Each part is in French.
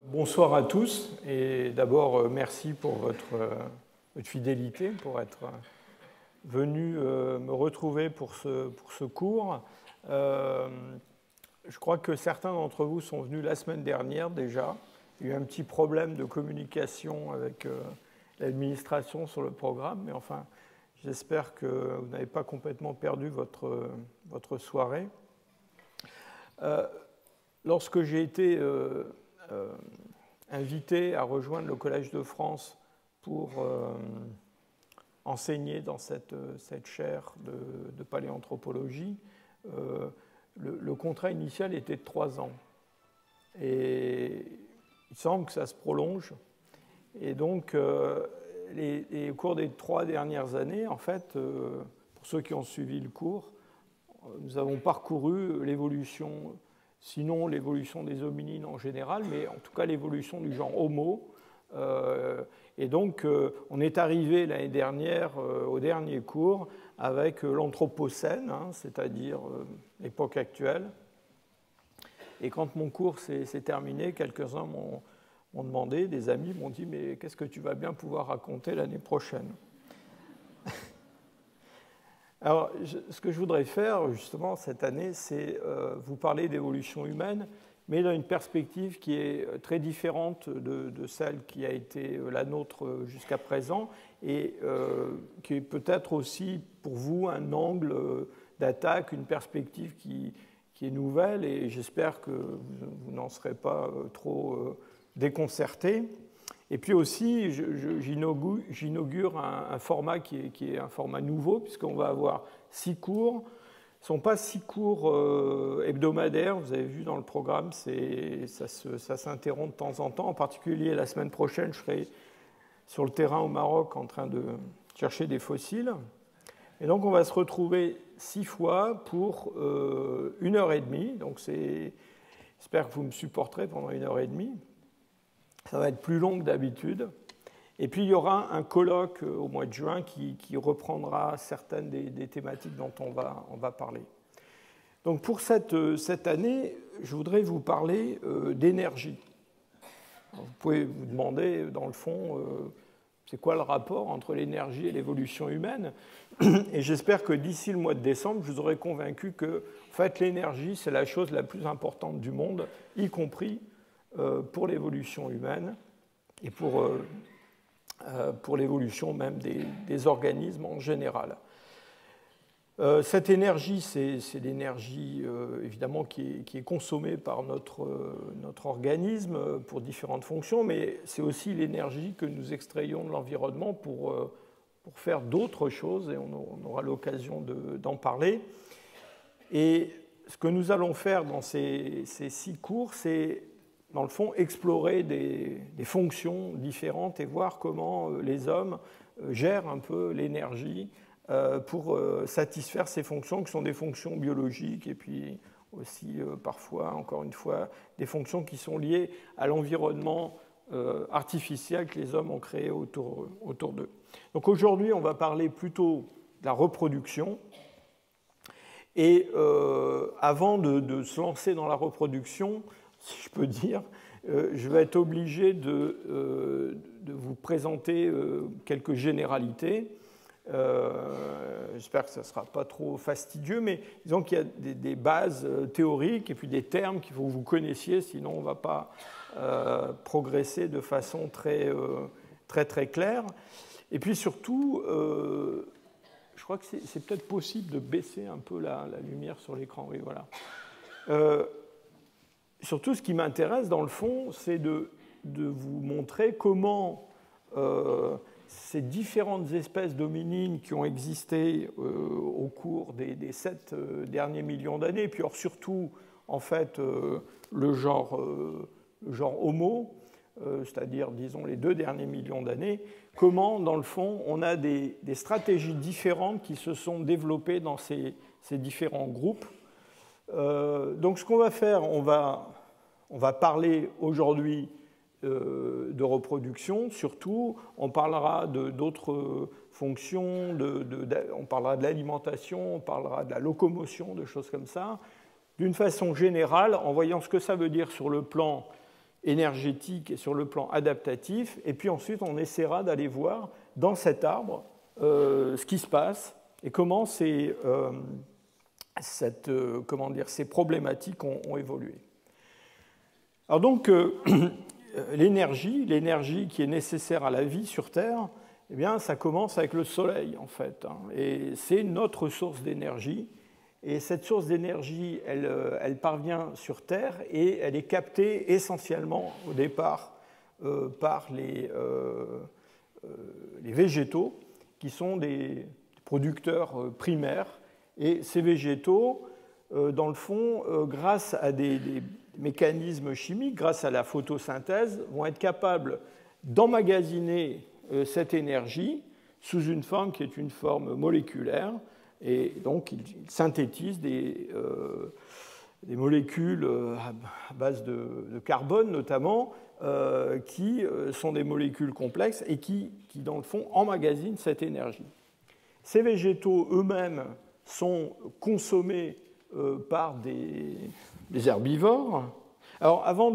Bonsoir à tous et d'abord merci pour votre fidélité, pour être venu me retrouver pour ce cours. Je crois que certains d'entre vous sont venus la semaine dernière déjà. Il y a eu un petit problème de communication avec l'administration sur le programme, mais enfin j'espère que vous n'avez pas complètement perdu votre soirée. Lorsque j'ai été invité à rejoindre le Collège de France pour enseigner dans cette chaire de paléanthropologie, le contrat initial était de 3 ans. Et il semble que ça se prolonge. Et donc, au cours des 3 dernières années, en fait, pour ceux qui ont suivi le cours, nous avons parcouru l'évolution, sinon l'évolution des hominines en général, mais en tout cas l'évolution du genre Homo. Et donc, on est arrivé l'année dernière au dernier cours avec l'Anthropocène, c'est-à-dire l'époque actuelle. Et quand mon cours s'est terminé, quelques-uns m'ont demandé, des amis m'ont dit « Mais qu'est-ce que tu vas bien pouvoir raconter l'année prochaine ?» Alors, ce que je voudrais faire, justement, cette année, c'est vous parler d'évolution humaine, mais dans une perspective qui est très différente de celle qui a été la nôtre jusqu'à présent, et qui est peut-être aussi, pour vous, un angle d'attaque, une perspective qui est nouvelle, et j'espère que vous n'en serez pas trop déconcertés. Et puis aussi, j'inaugure un format qui est un format nouveau, puisqu'on va avoir 6 cours. Ce ne sont pas 6 cours hebdomadaires, vous avez vu dans le programme, ça s'interrompt de temps en temps. En particulier, la semaine prochaine, je serai sur le terrain au Maroc en train de chercher des fossiles. Et donc, on va se retrouver 6 fois pour 1h30. Donc, j'espère que vous me supporterez pendant 1h30. Ça va être plus long que d'habitude. Et puis, il y aura un colloque au mois de juin qui reprendra certaines des thématiques dont on va parler. Donc, pour cette année, je voudrais vous parler d'énergie. Vous pouvez vous demander, dans le fond, c'est quoi le rapport entre l'énergie et l'évolution humaine? Et j'espère que d'ici le mois de décembre, je vous aurai convaincu que, en fait, l'énergie, c'est la chose la plus importante du monde, y compris pour l'évolution humaine et pour l'évolution même des organismes en général. Cette énergie, c'est l'énergie évidemment qui est consommée par notre organisme pour différentes fonctions, mais c'est aussi l'énergie que nous extrayons de l'environnement pour faire d'autres choses, et on aura l'occasion d'en parler. Et ce que nous allons faire dans ces 6 cours, c'est dans le fond, explorer des fonctions différentes et voir comment les hommes gèrent un peu l'énergie pour satisfaire ces fonctions qui sont des fonctions biologiques et puis aussi parfois, encore une fois, des fonctions qui sont liées à l'environnement artificiel que les hommes ont créé autour d'eux. Donc aujourd'hui, on va parler plutôt de la reproduction. Et avant de se lancer dans la reproduction, si je peux dire, je vais être obligé de vous présenter quelques généralités. J'espère que ça ne sera pas trop fastidieux, mais disons qu'il y a des bases théoriques et puis des termes qu'il faut que vous connaissiez, sinon on ne va pas progresser de façon très claire. Et puis surtout, je crois que c'est peut-être possible de baisser un peu la lumière sur l'écran. Oui, voilà. Surtout, ce qui m'intéresse, dans le fond, c'est de vous montrer comment ces différentes espèces d'hominines qui ont existé au cours des 7 derniers millions d'années, et puis alors, surtout, en fait, le genre Homo, c'est-à-dire, disons, les 2 derniers millions d'années, comment, dans le fond, on a des stratégies différentes qui se sont développées dans ces différents groupes. Donc ce qu'on va faire, on va parler aujourd'hui de reproduction, surtout, on parlera d'autres fonctions, on parlera de l'alimentation, on parlera de la locomotion, de choses comme ça. D'une façon générale, en voyant ce que ça veut dire sur le plan énergétique et sur le plan adaptatif, et puis ensuite on essaiera d'aller voir dans cet arbre ce qui se passe et comment ces problématiques ont évolué. Alors donc, l'énergie qui est nécessaire à la vie sur Terre, eh bien, ça commence avec le Soleil, en fait, hein, et c'est notre source d'énergie. Et cette source d'énergie, elle parvient sur Terre et elle est captée essentiellement au départ par les végétaux, qui sont des producteurs primaires. Et ces végétaux, dans le fond, grâce à des mécanismes chimiques, grâce à la photosynthèse, vont être capables d'emmagasiner cette énergie sous une forme qui est une forme moléculaire. Et donc, ils synthétisent des molécules à base de carbone, notamment, qui sont des molécules complexes et qui, dans le fond, emmagasinent cette énergie. Ces végétaux eux-mêmes sont consommés par des herbivores. Alors, avant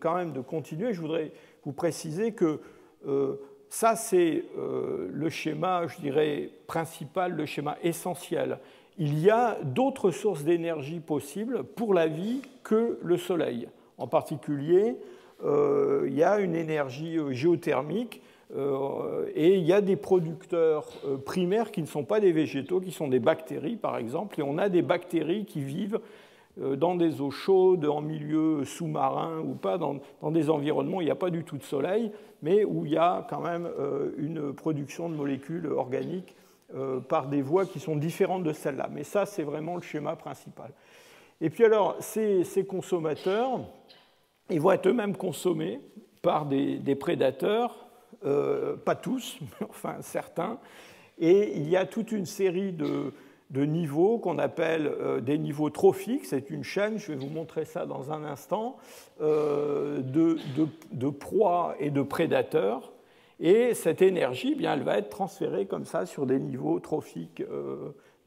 quand même de continuer, je voudrais vous préciser que ça, c'est le schéma, je dirais, principal, le schéma essentiel. Il y a d'autres sources d'énergie possibles pour la vie que le Soleil. En particulier, il y a une énergie géothermique et il y a des producteurs primaires qui ne sont pas des végétaux, qui sont des bactéries, par exemple. Et on a des bactéries qui vivent dans des eaux chaudes, en milieu sous-marin ou pas, dans des environnements où il n'y a pas du tout de soleil, mais où il y a quand même une production de molécules organiques par des voies qui sont différentes de celles-là. Mais ça, c'est vraiment le schéma principal. Et puis alors, ces consommateurs, ils vont être eux-mêmes consommés par des prédateurs, pas tous, mais enfin certains, et il y a toute une série de niveaux qu'on appelle des niveaux trophiques. C'est une chaîne, je vais vous montrer ça dans un instant, de proies et de prédateurs. Et cette énergie, eh bien, elle va être transférée comme ça sur des niveaux trophiques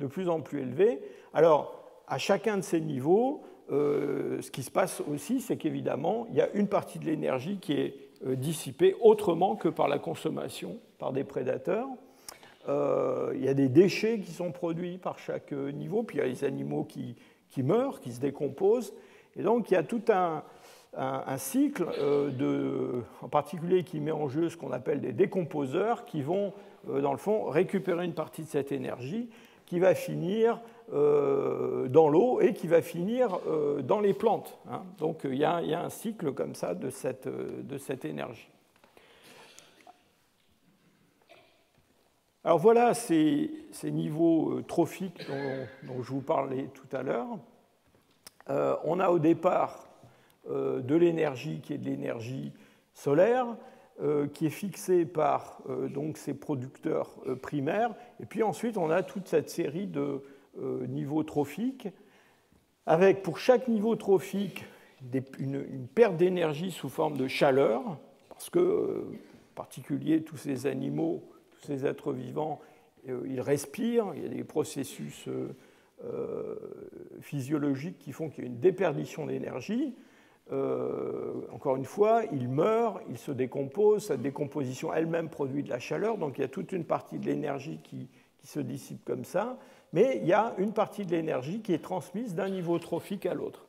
de plus en plus élevés. Alors, à chacun de ces niveaux, ce qui se passe aussi, c'est qu'évidemment, il y a une partie de l'énergie qui est dissipée autrement que par la consommation par des prédateurs. Il y a des déchets qui sont produits par chaque niveau, puis il y a les animaux qui meurent, qui se décomposent. Et donc, il y a tout un cycle, en particulier qui met en jeu ce qu'on appelle des décomposeurs, qui vont, dans le fond, récupérer une partie de cette énergie qui va finir dans l'eau et qui va finir dans les plantes. Hein. Donc, il y a un cycle comme ça de cette énergie. Alors voilà ces niveaux trophiques dont je vous parlais tout à l'heure. On a au départ de l'énergie qui est de l'énergie solaire, qui est fixée par donc ces producteurs primaires. Et puis ensuite, on a toute cette série de niveaux trophiques, avec pour chaque niveau trophique une perte d'énergie sous forme de chaleur, parce que, en particulier, tous ces animaux, tous ces êtres vivants, ils respirent, il y a des processus physiologiques qui font qu'il y a une déperdition d'énergie. Encore une fois, ils meurent, ils se décomposent, cette décomposition elle-même produit de la chaleur, donc il y a toute une partie de l'énergie qui se dissipe comme ça, mais il y a une partie de l'énergie qui est transmise d'un niveau trophique à l'autre.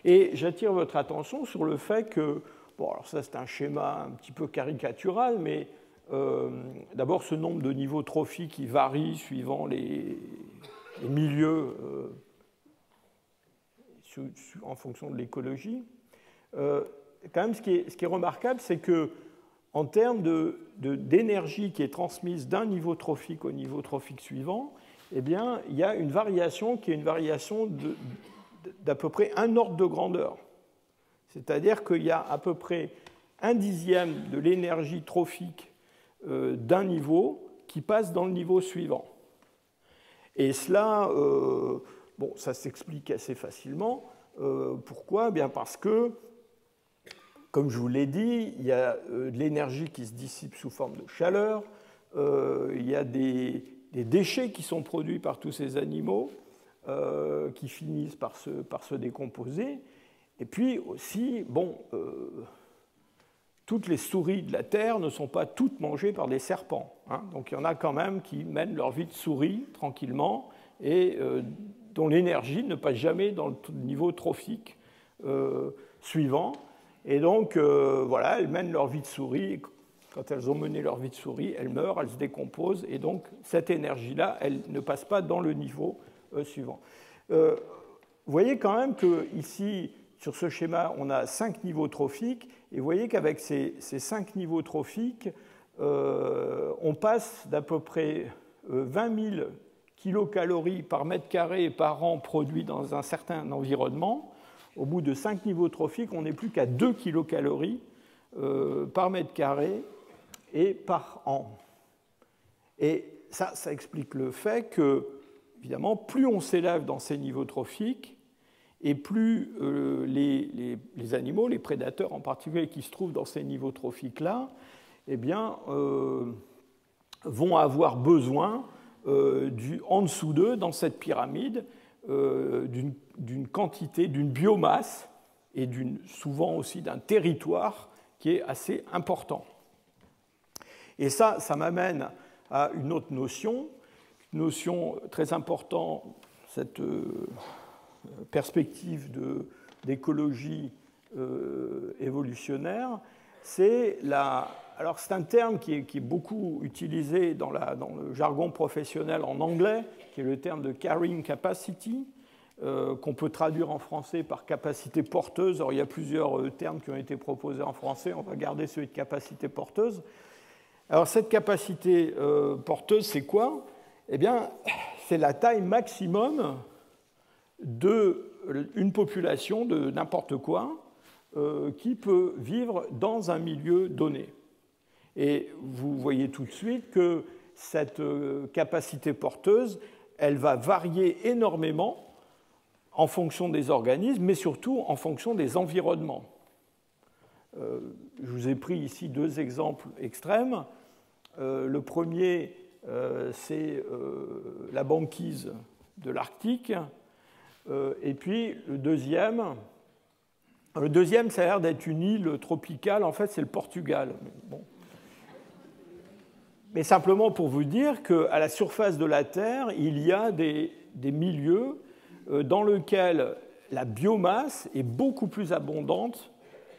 Et j'attire votre attention sur le fait que, bon, alors ça c'est un schéma un petit peu caricatural, mais d'abord ce nombre de niveaux trophiques qui varie suivant les milieux en fonction de l'écologie. Quand même, ce qui est remarquable, c'est qu'en termes d'énergie qui est transmise d'un niveau trophique au niveau trophique suivant, eh bien, il y a une variation qui est une variation d'à peu près un ordre de grandeur. C'est-à-dire qu'il y a à peu près 1/10 de l'énergie trophique d'un niveau qui passe dans le niveau suivant. Et cela, bon, ça s'explique assez facilement. Pourquoi ? Bien parce que, comme je vous l'ai dit, il y a de l'énergie qui se dissipe sous forme de chaleur, il y a des déchets qui sont produits par tous ces animaux qui finissent par se décomposer. Et puis aussi, bon, toutes les souris de la Terre ne sont pas toutes mangées par des serpents. Hein. Donc il y en a quand même qui mènent leur vie de souris tranquillement et dont l'énergie ne passe jamais dans le niveau trophique suivant. Et donc, voilà, elles mènent leur vie de souris. Quand elles ont mené leur vie de souris, elles meurent, elles se décomposent. Et donc, cette énergie-là, elle ne passe pas dans le niveau suivant. Vous voyez quand même qu'ici, sur ce schéma, on a 5 niveaux trophiques. Et vous voyez qu'avec ces 5 niveaux trophiques, on passe d'à peu près 20 000 kilocalories par mètre carré par an produit dans un certain environnement. Au bout de 5 niveaux trophiques, on n'est plus qu'à 2 kilocalories par mètre carré et par an. Et ça explique le fait que, évidemment, plus on s'élève dans ces niveaux trophiques, et plus les animaux, les prédateurs en particulier, qui se trouvent dans ces niveaux trophiques-là, eh bien, vont avoir besoin, en dessous d'eux, dans cette pyramide, d'une quantité, d'une biomasse et souvent aussi d'un territoire qui est assez important. Et ça m'amène à une autre notion très importante, cette perspective d'écologie évolutionnaire. Alors c'est un terme qui est beaucoup utilisé dans le jargon professionnel en anglais, qui est le terme de carrying capacity, qu'on peut traduire en français par capacité porteuse. Alors, il y a plusieurs termes qui ont été proposés en français, on va garder celui de capacité porteuse. Alors cette capacité porteuse, c'est quoi? Eh bien, c'est la taille maximum d'une population de n'importe quoi qui peut vivre dans un milieu donné. Et vous voyez tout de suite que cette capacité porteuse, elle va varier énormément en fonction des organismes, mais surtout en fonction des environnements. Je vous ai pris ici 2 exemples extrêmes. Le premier, c'est la banquise de l'Arctique. Et puis le deuxième, ça a l'air d'être une île tropicale. En fait, c'est le Portugal. Bon. Mais simplement pour vous dire qu'à la surface de la Terre, il y a des milieux dans lesquels la biomasse est beaucoup plus abondante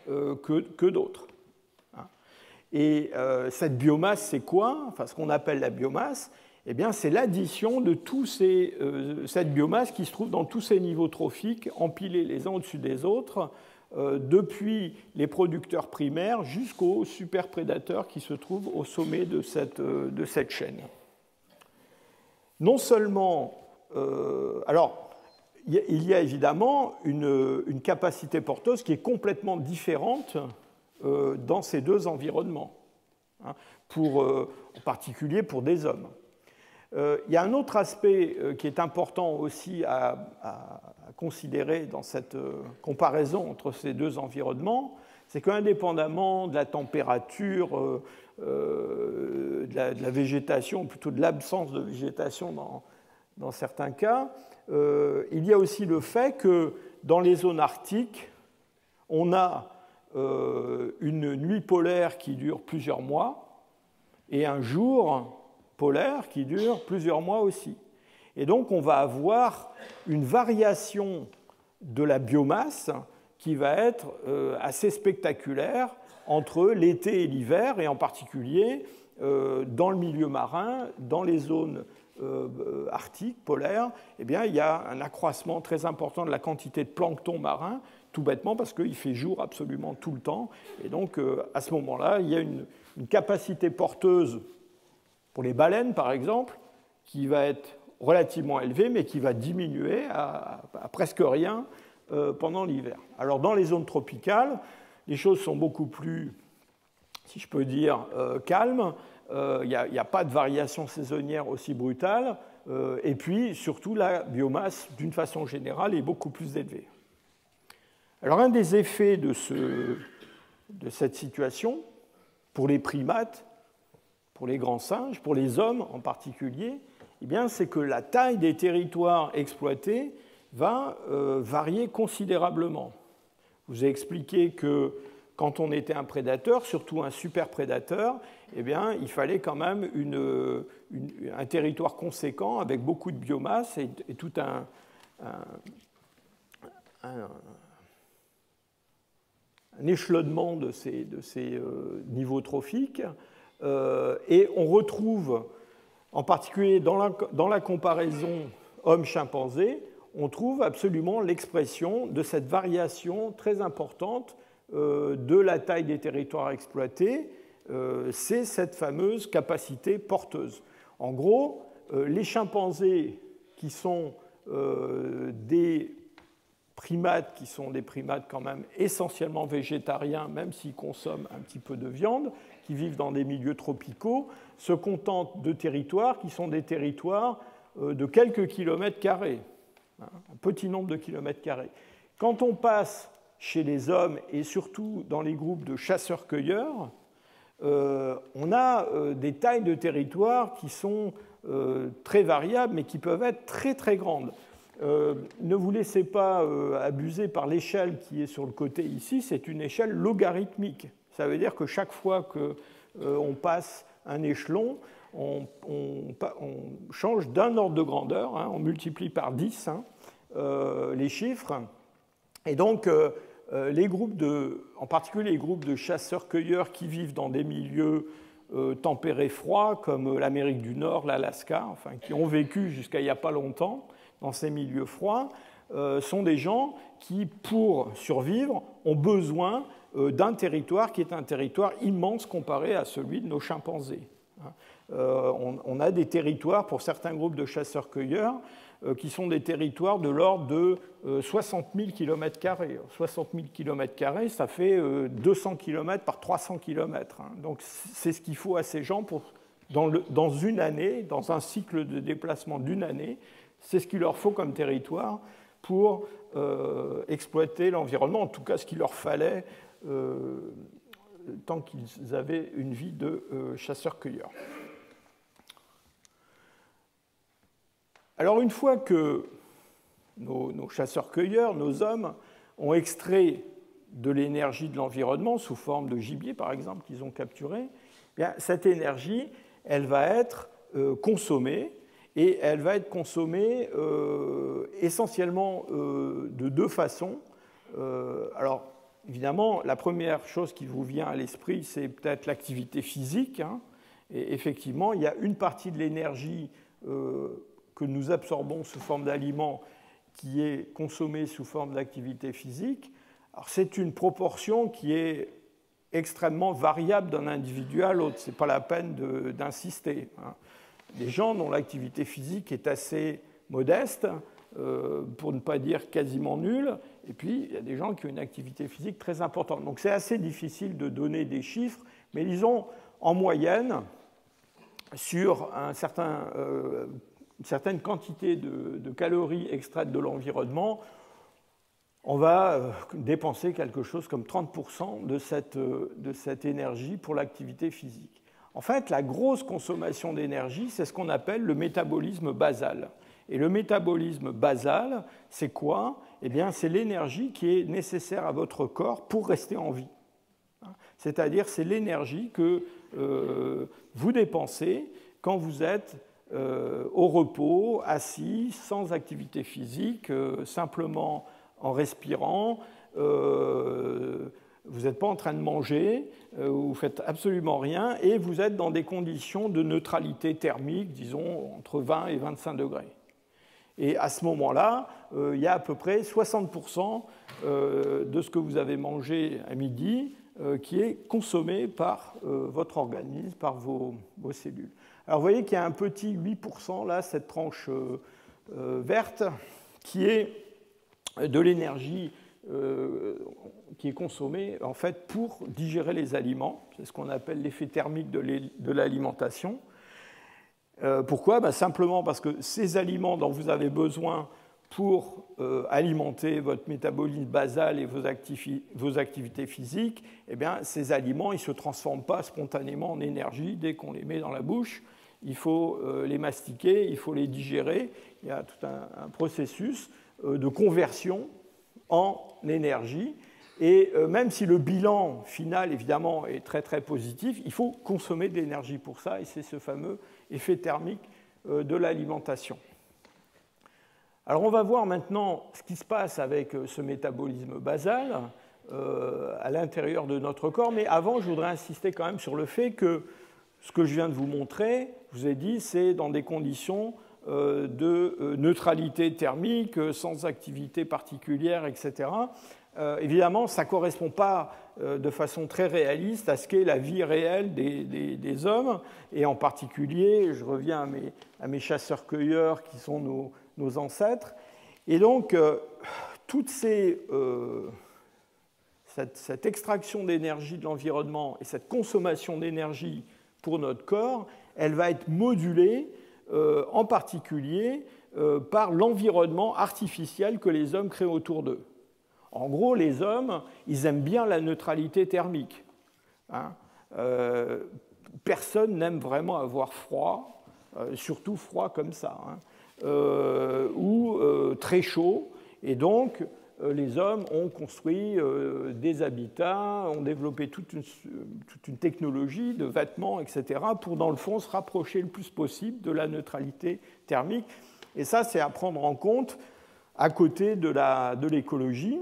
que d'autres. Et cette biomasse, c'est quoi? Enfin, ce qu'on appelle la biomasse, eh bien, c'est l'addition de cette biomasse qui se trouve dans tous ces niveaux trophiques, empilés les uns au-dessus des autres, depuis les producteurs primaires jusqu'aux superprédateurs qui se trouvent au sommet de cette chaîne. Non seulement... alors, il y a évidemment une capacité porteuse qui est complètement différente dans ces 2 environnements, hein, en particulier pour des hommes. Il y a un autre aspect qui est important aussi à considérer dans cette comparaison entre ces 2 environnements, c'est qu'indépendamment de la température, de la végétation, ou plutôt de l'absence de végétation dans certains cas, il y a aussi le fait que dans les zones arctiques, on a une nuit polaire qui dure plusieurs mois et un jour polaire qui dure plusieurs mois aussi. Et donc, on va avoir une variation de la biomasse qui va être assez spectaculaire entre l'été et l'hiver, et en particulier dans le milieu marin, dans les zones arctiques, polaires, eh bien, il y a un accroissement très important de la quantité de plancton marin, tout bêtement parce qu'il fait jour absolument tout le temps. Et donc, à ce moment-là, il y a une capacité porteuse pour les baleines, par exemple, qui va être relativement élevée, mais qui va diminuer à presque rien pendant l'hiver. Alors, dans les zones tropicales, les choses sont beaucoup plus, si je peux dire, calmes. Il n'y a pas de variation saisonnière aussi brutale. Et puis, surtout, la biomasse, d'une façon générale, est beaucoup plus élevée. Alors, un des effets de cette situation, pour les primates, pour les grands singes, pour les hommes en particulier, eh bien, c'est que la taille des territoires exploités va varier considérablement. vous ai expliqué que quand on était un prédateur, surtout un super prédateur, eh bien, il fallait quand même un territoire conséquent avec beaucoup de biomasse et tout un échelonnement de ces niveaux trophiques. Et on retrouve, en particulier dans la comparaison homme-chimpanzé, on trouve absolument l'expression de cette variation très importante de la taille des territoires exploités. C'est cette fameuse capacité porteuse. En gros, les chimpanzés qui sont des primates, qui sont des primates quand même essentiellement végétariens, même s'ils consomment un petit peu de viande, qui vivent dans des milieux tropicaux, se contentent de territoires qui sont des territoires de quelques kilomètres carrés, un petit nombre de kilomètres carrés. Quand on passe chez les hommes et surtout dans les groupes de chasseurs-cueilleurs, on a des tailles de territoires qui sont très variables, mais qui peuvent être très très grandes. Ne vous laissez pas abuser par l'échelle qui est sur le côté ici, c'est une échelle logarithmique. Ça veut dire que chaque fois qu'on passe un échelon, on change d'un ordre de grandeur, on multiplie par 10 les chiffres. Et donc, les groupes en particulier les groupes de chasseurs-cueilleurs qui vivent dans des milieux tempérés froids, comme l'Amérique du Nord, l'Alaska, enfin, qui ont vécu jusqu'à il n'y a pas longtemps dans ces milieux froids, sont des gens qui, pour survivre, ont besoin d'un territoire qui est un territoire immense comparé à celui de nos chimpanzés. On a des territoires, pour certains groupes de chasseurs-cueilleurs, qui sont des territoires de l'ordre de 60 000 km². 60 000 km², ça fait 200 km par 300 km. Donc c'est ce qu'il faut à ces gens pour, dans une année, dans un cycle de déplacement d'une année, c'est ce qu'il leur faut comme territoire pour exploiter l'environnement, en tout cas ce qu'il leur fallait tant qu'ils avaient une vie de chasseurs-cueilleurs. Alors une fois que nos chasseurs-cueilleurs, nos hommes, ont extrait de l'énergie de l'environnement sous forme de gibier, par exemple, qu'ils ont capturé, eh bien, cette énergie, elle va être consommée, et elle va être consommée essentiellement de deux façons. Alors, évidemment, la première chose qui vous vient à l'esprit, c'est peut-être l'activité physique. Et effectivement, il y a une partie de l'énergie que nous absorbons sous forme d'aliments qui est consommée sous forme d'activité physique. Alors, c'est une proportion qui est extrêmement variable d'un individu à l'autre. Ce n'est pas la peine d'insister. Des gens dont l'activité physique est assez modeste, pour ne pas dire quasiment nulle, et puis il y a des gens qui ont une activité physique très importante. Donc c'est assez difficile de donner des chiffres, mais disons en moyenne, sur une certaine quantité de calories extraites de l'environnement, on va dépenser quelque chose comme 30% de cette énergie pour l'activité physique. En fait, la grosse consommation d'énergie, c'est ce qu'on appelle le métabolisme basal. Et le métabolisme basal, c'est quoi? Eh bien, c'est l'énergie qui est nécessaire à votre corps pour rester en vie. C'est-à-dire, c'est l'énergie que vous dépensez quand vous êtes au repos, assis, sans activité physique, simplement en respirant. Vous n'êtes pas en train de manger, vous ne faites absolument rien, et vous êtes dans des conditions de neutralité thermique, disons, entre 20 et 25 degrés. Et à ce moment-là, il y a à peu près 60% de ce que vous avez mangé à midi qui est consommé par votre organisme, par vos cellules. Alors vous voyez qu'il y a un petit 8%, là, cette tranche verte, qui est de l'énergie qui est consommée en fait, pour digérer les aliments. C'est ce qu'on appelle l'effet thermique de l'alimentation. Pourquoi? Simplement parce que ces aliments dont vous avez besoin pour alimenter votre métabolisme basal et vos activités physiques, eh bien, ces aliments ne se transforment pas spontanément en énergie dès qu'on les met dans la bouche. Il faut les mastiquer, il faut les digérer. Il y a tout un processus de conversion en énergie. Et même si le bilan final, évidemment, est très très positif, il faut consommer de l'énergie pour ça, et c'est ce fameux effet thermique de l'alimentation. Alors on va voir maintenant ce qui se passe avec ce métabolisme basal à l'intérieur de notre corps, mais avant, je voudrais insister quand même sur le fait que ce que je viens de vous montrer, je vous ai dit, c'est dans des conditions de neutralité thermique, sans activité particulière, etc. Évidemment, ça ne correspond pas de façon très réaliste à ce qu'est la vie réelle des hommes, et en particulier, je reviens à mes chasseurs-cueilleurs qui sont nos ancêtres. Et donc, toute cette extraction d'énergie de l'environnement et cette consommation d'énergie pour notre corps, elle va être modulée en particulier par l'environnement artificiel que les hommes créent autour d'eux. En gros, les hommes, ils aiment bien la neutralité thermique. Hein. Personne n'aime vraiment avoir froid, surtout froid comme ça, hein, ou très chaud. Et donc, les hommes ont construit des habitats, ont développé toute une technologie de vêtements, etc., pour, dans le fond, se rapprocher le plus possible de la neutralité thermique. Et ça, c'est à prendre en compte à côté de l'écologie.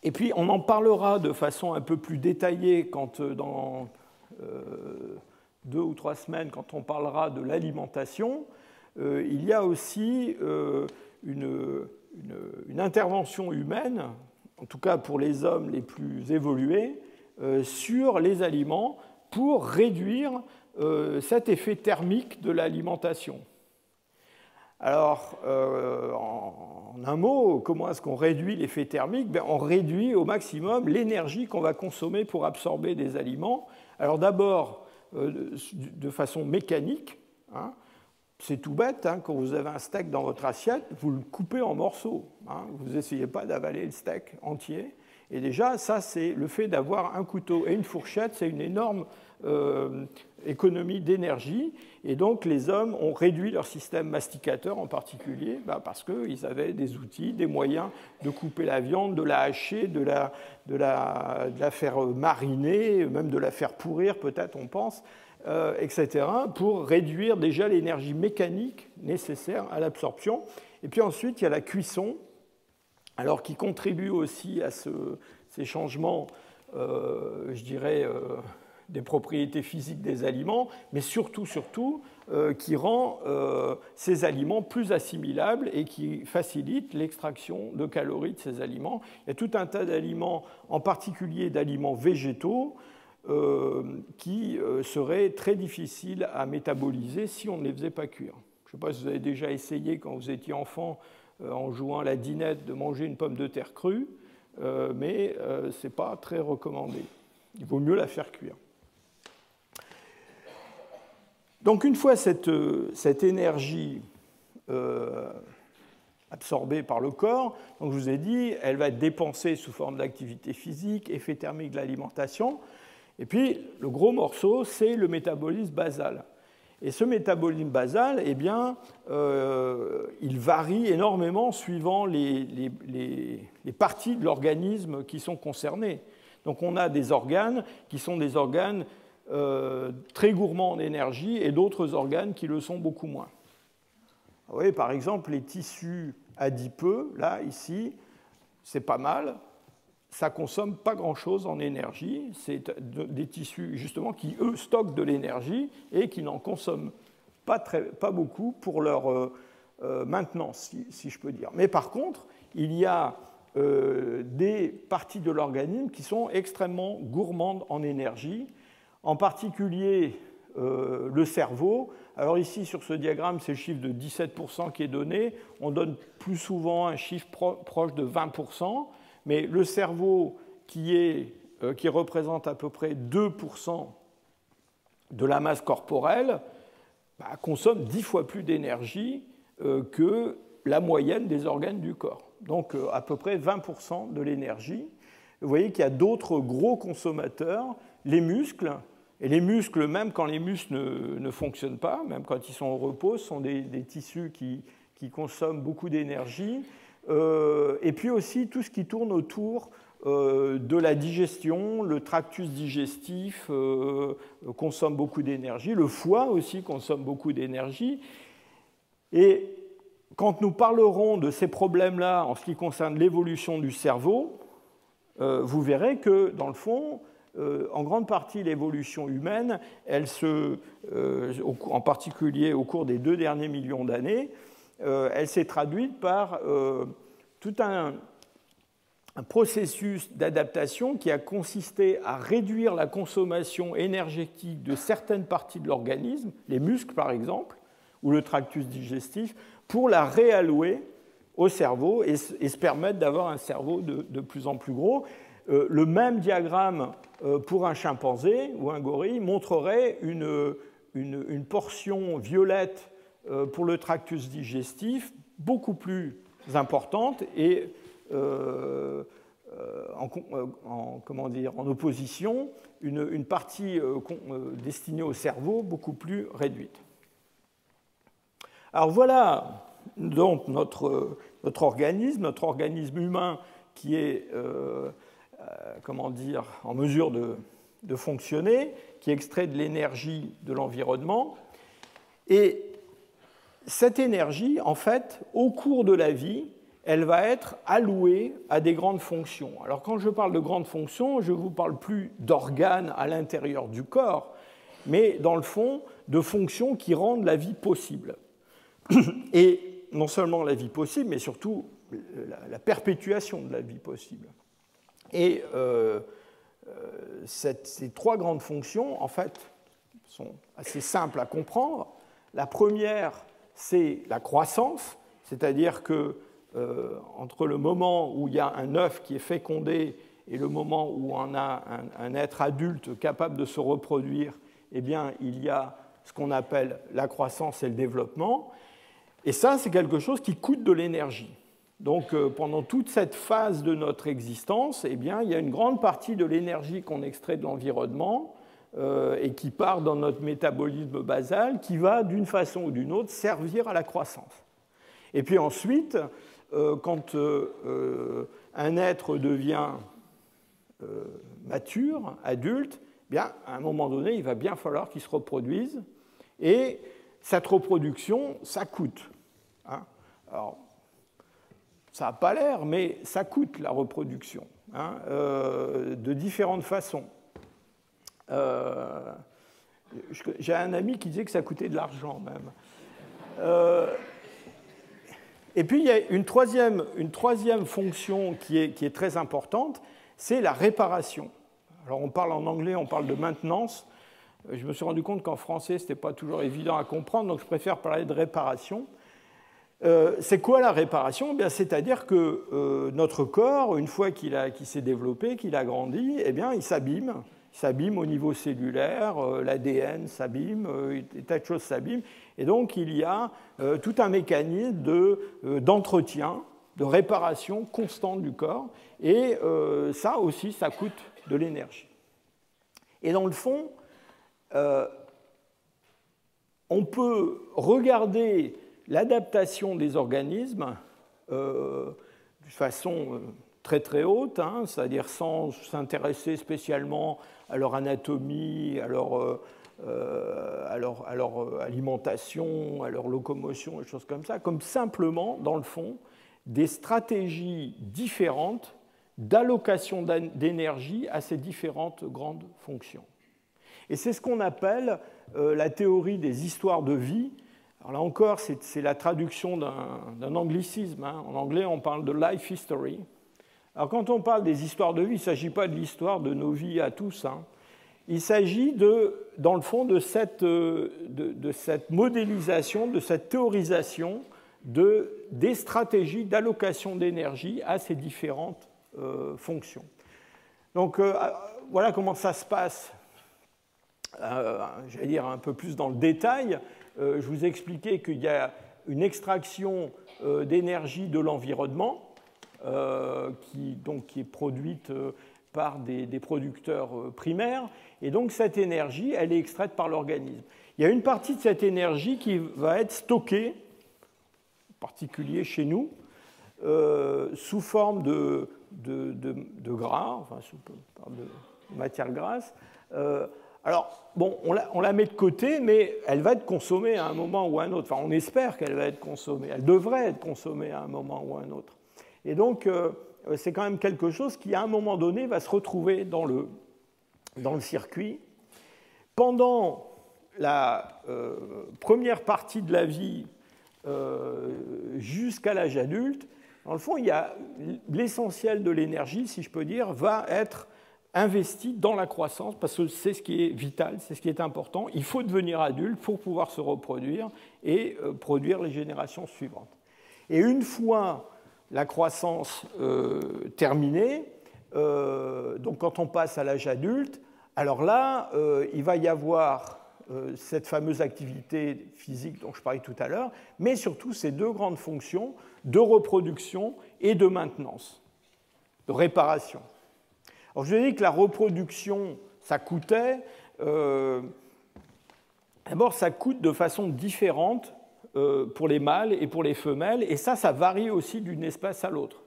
Et puis, on en parlera de façon un peu plus détaillée quand, dans 2 ou 3 semaines, quand on parlera de l'alimentation. Il y a aussi une intervention humaine, en tout cas pour les hommes les plus évolués, sur les aliments pour réduire cet effet thermique de l'alimentation. Alors, en un mot, comment est-ce qu'on réduit l'effet thermique? On réduit au maximum l'énergie qu'on va consommer pour absorber des aliments. Alors d'abord, de façon mécanique, hein, c'est tout bête, hein, quand vous avez un steak dans votre assiette, vous le coupez en morceaux. Hein, vous n'essayez pas d'avaler le steak entier. Et déjà, ça, c'est le fait d'avoir un couteau et une fourchette, c'est une énorme économie d'énergie. Et donc, les hommes ont réduit leur système masticateur en particulier, parce qu'ils avaient des outils, des moyens de couper la viande, de la hacher, de la faire mariner, même de la faire pourrir, peut-être, on pense, etc., pour réduire déjà l'énergie mécanique nécessaire à l'absorption. Et puis ensuite, il y a la cuisson, alors qui contribue aussi à ces changements, je dirais, des propriétés physiques des aliments, mais surtout, qui rend ces aliments plus assimilables et qui facilite l'extraction de calories de ces aliments. Il y a tout un tas d'aliments, en particulier d'aliments végétaux, qui seraient très difficiles à métaboliser si on ne les faisait pas cuire. Je ne sais pas si vous avez déjà essayé, quand vous étiez enfant, en jouant à la dinette, de manger une pomme de terre crue, mais ce n'est pas très recommandé. Il vaut mieux la faire cuire. Donc une fois cette énergie absorbée par le corps, donc je vous ai dit, elle va être dépensée sous forme d'activité physique, effet thermique de l'alimentation. Et puis le gros morceau, c'est le métabolisme basal. Et ce métabolisme basal, eh bien, il varie énormément suivant les parties de l'organisme qui sont concernées. Donc on a des organes qui sont des organes très gourmands en énergie et d'autres organes qui le sont beaucoup moins. Vous voyez, par exemple, les tissus adipeux, là, ici, c'est pas mal. Ça ne consomme pas grand-chose en énergie. C'est des tissus, justement, qui, eux, stockent de l'énergie et qui n'en consomment pas beaucoup pour leur maintenance, si je peux dire. Mais par contre, il y a des parties de l'organisme qui sont extrêmement gourmandes en énergie, en particulier le cerveau. Alors ici, sur ce diagramme, c'est le chiffre de 17% qui est donné. On donne plus souvent un chiffre proche de 20%, mais le cerveau qui représente à peu près 2% de la masse corporelle consomme 10 fois plus d'énergie que la moyenne des organes du corps. Donc à peu près 20% de l'énergie. Vous voyez qu'il y a d'autres gros consommateurs, les muscles. Et les muscles, même quand les muscles ne fonctionnent pas, même quand ils sont au repos, sont des tissus qui consomment beaucoup d'énergie. Et puis aussi tout ce qui tourne autour de la digestion. Le tractus digestif consomme beaucoup d'énergie. Le foie aussi consomme beaucoup d'énergie. Et quand nous parlerons de ces problèmes-là en ce qui concerne l'évolution du cerveau, vous verrez que, dans le fond, en grande partie, l'évolution humaine, en particulier au cours des 2 derniers millions d'années, elle s'est traduite par tout un processus d'adaptation qui a consisté à réduire la consommation énergétique de certaines parties de l'organisme, les muscles par exemple, ou le tractus digestif, pour la réallouer au cerveau et se permettre d'avoir un cerveau de plus en plus gros. Le même diagramme pour un chimpanzé ou un gorille montrerait une portion violette pour le tractus digestif beaucoup plus importante et en opposition une partie destinée au cerveau beaucoup plus réduite. Alors voilà donc notre organisme humain qui est en mesure de fonctionner, qui extrait de l'énergie de l'environnement. Et cette énergie, en fait, au cours de la vie, elle va être allouée à des grandes fonctions. Alors quand je parle de grandes fonctions, je ne vous parle plus d'organes à l'intérieur du corps, mais dans le fond, de fonctions qui rendent la vie possible. Et non seulement la vie possible, mais surtout la perpétuation de la vie possible. Et ces 3 grandes fonctions, en fait, sont assez simples à comprendre. La première, c'est la croissance, c'est-à-dire que entre le moment où il y a un œuf qui est fécondé et le moment où on a un être adulte capable de se reproduire, eh bien, il y a ce qu'on appelle la croissance et le développement. Et ça, c'est quelque chose qui coûte de l'énergie. Donc, pendant toute cette phase de notre existence, eh bien, il y a une grande partie de l'énergie qu'on extrait de l'environnement et qui part dans notre métabolisme basal, qui va, d'une façon ou d'une autre, servir à la croissance. Et puis ensuite, quand un être devient mature, adulte, eh bien, à un moment donné, il va bien falloir qu'il se reproduise. Et cette reproduction, ça coûte. Hein. Alors, ça n'a pas l'air, mais ça coûte la reproduction, de différentes façons. J'ai un ami qui disait que ça coûtait de l'argent même. Et puis il y a une troisième fonction qui est très importante, c'est la réparation. Alors on parle en anglais, on parle de maintenance. Je me suis rendu compte qu'en français, ce n'était pas toujours évident à comprendre, donc je préfère parler de réparation. C'est quoi la réparation ? Bien, c'est-à-dire que notre corps, une fois qu'il s'est développé, qu'il a grandi, eh bien, il s'abîme. Il s'abîme au niveau cellulaire, l'ADN s'abîme, des tas de choses s'abîment. Et donc, il y a tout un mécanisme d'entretien, de réparation constante du corps. Et ça aussi, ça coûte de l'énergie. Et dans le fond, on peut regarder l'adaptation des organismes de façon très très haute, c'est-à-dire sans s'intéresser spécialement à leur anatomie, à leur alimentation, à leur locomotion, des choses comme ça, comme simplement, dans le fond, des stratégies différentes d'allocation d'énergie à ces différentes grandes fonctions. Et c'est ce qu'on appelle la théorie des histoires de vie. Alors là encore, c'est la traduction d'un anglicisme. En anglais, on parle de life history. Alors quand on parle des histoires de vie, il ne s'agit pas de l'histoire de nos vies à tous. Il s'agit, dans le fond, de cette modélisation, de cette théorisation des stratégies d'allocation d'énergie à ces différentes fonctions. Donc voilà comment ça se passe, j'allais dire un peu plus dans le détail. Je vous ai expliqué qu'il y a une extraction d'énergie de l'environnement qui est produite par des producteurs primaires. Et donc cette énergie, elle est extraite par l'organisme. Il y a une partie de cette énergie qui va être stockée, en particulier chez nous, sous forme de de gras, enfin, on parle de matière grasse. Alors, bon, on la met de côté, mais elle va être consommée à un moment ou à un autre. Enfin, on espère qu'elle va être consommée. Elle devrait être consommée à un moment ou à un autre. Et donc, c'est quand même quelque chose qui, à un moment donné, va se retrouver dans le circuit. Pendant la première partie de la vie, jusqu'à l'âge adulte, dans le fond, il y a l'essentiel de l'énergie, si je peux dire, va être investi dans la croissance, parce que c'est ce qui est vital, c'est ce qui est important. Il faut devenir adulte pour pouvoir se reproduire et produire les générations suivantes. Et une fois la croissance terminée, donc quand on passe à l'âge adulte, alors là, il va y avoir cette fameuse activité physique dont je parlais tout à l'heure, mais surtout ces deux grandes fonctions de reproduction et de maintenance, de réparation. Alors je vous ai dit que la reproduction, ça coûtait. D'abord, ça coûte de façon différente pour les mâles et pour les femelles, et ça varie aussi d'une espèce à l'autre.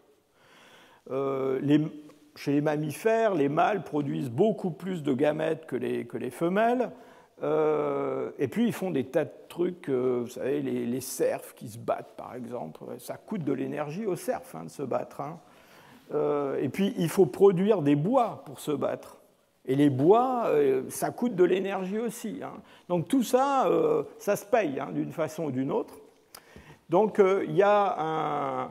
Chez les mammifères, les mâles produisent beaucoup plus de gamètes que les femelles. Et puis, ils font des tas de trucs, vous savez, les cerfs qui se battent, par exemple. Ça coûte de l'énergie aux cerfs de se battre. Et puis, il faut produire des bois pour se battre. Et les bois, ça coûte de l'énergie aussi. Donc, tout ça, ça se paye d'une façon ou d'une autre. Donc, il y a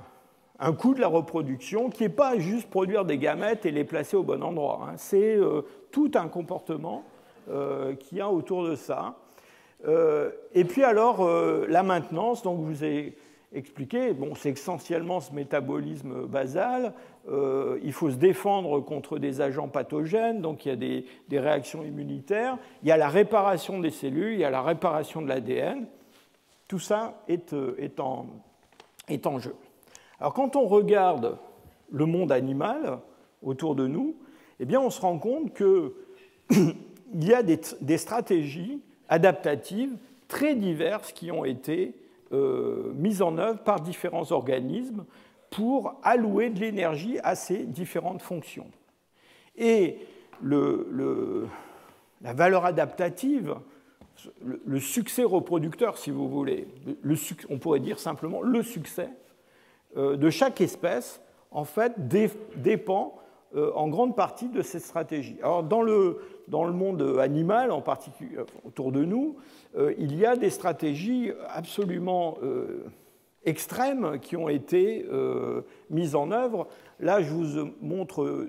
un coût de la reproduction qui n'est pas juste produire des gamètes et les placer au bon endroit. C'est tout un comportement qu'il y a autour de ça. Et puis alors, la maintenance, donc je vous ai expliqué, bon, c'est essentiellement ce métabolisme basal. Il faut se défendre contre des agents pathogènes, donc il y a des réactions immunitaires. Il y a la réparation des cellules, il y a la réparation de l'ADN. Tout ça est en jeu. Alors quand on regarde le monde animal autour de nous, eh bien, on se rend compte que il y a des stratégies adaptatives très diverses qui ont été mises en œuvre par différents organismes pour allouer de l'énergie à ces différentes fonctions. Et la valeur adaptative, le succès reproducteur, si vous voulez, on pourrait dire simplement le succès de chaque espèce, en fait, dépend en grande partie de cette stratégie. Alors, dans le monde animal, en particulier autour de nous, il y a des stratégies absolument extrêmes qui ont été mises en œuvre. Là, je vous montre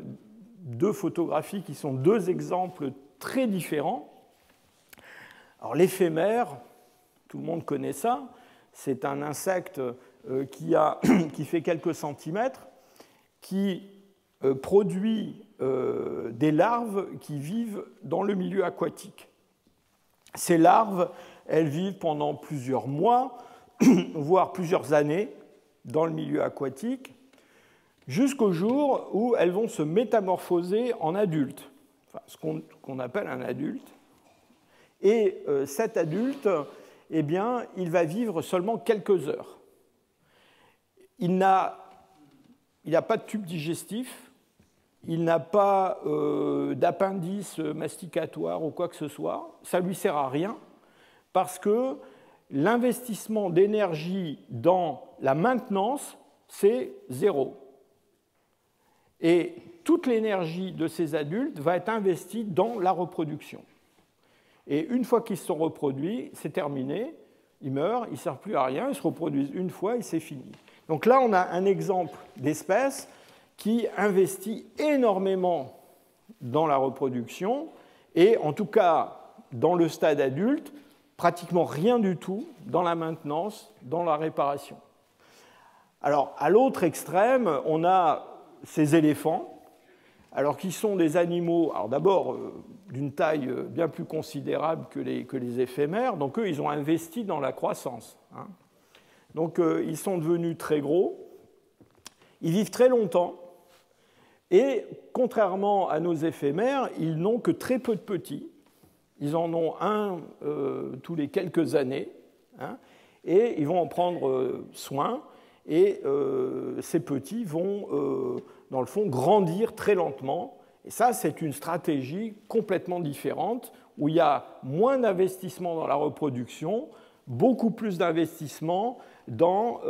deux photographies qui sont deux exemples très différents. Alors, l'éphémère, tout le monde connaît ça, c'est un insecte qui fait quelques centimètres, qui produit des larves qui vivent dans le milieu aquatique. Ces larves, elles vivent pendant plusieurs mois, voire plusieurs années, dans le milieu aquatique, jusqu'au jour où elles vont se métamorphoser en adultes, enfin, ce qu'on appelle un adulte. Et cet adulte, eh bien, il va vivre seulement quelques heures. Il n'a pas de tube digestif, il n'a pas d'appendice masticatoire ou quoi que ce soit. Ça ne lui sert à rien parce que l'investissement d'énergie dans la maintenance, c'est zéro. Et toute l'énergie de ces adultes va être investie dans la reproduction. Et une fois qu'ils se sont reproduits, c'est terminé, ils meurent, ils ne servent plus à rien, ils se reproduisent une fois et c'est fini. Donc là, on a un exemple d'espèce qui investit énormément dans la reproduction et en tout cas dans le stade adulte, pratiquement rien du tout dans la maintenance, dans la réparation. Alors à l'autre extrême, on a ces éléphants, alors qui sont des animaux, alors d'abord d'une taille bien plus considérable que les éphémères, donc eux, ils ont investi dans la croissance. Donc ils sont devenus très gros, ils vivent très longtemps, et contrairement à nos éphémères, ils n'ont que très peu de petits. Ils en ont un tous les quelques années, et ils vont en prendre soin, et ces petits vont dans le fond, grandir très lentement. Et ça, c'est une stratégie complètement différente, où il y a moins d'investissement dans la reproduction, beaucoup plus d'investissement dans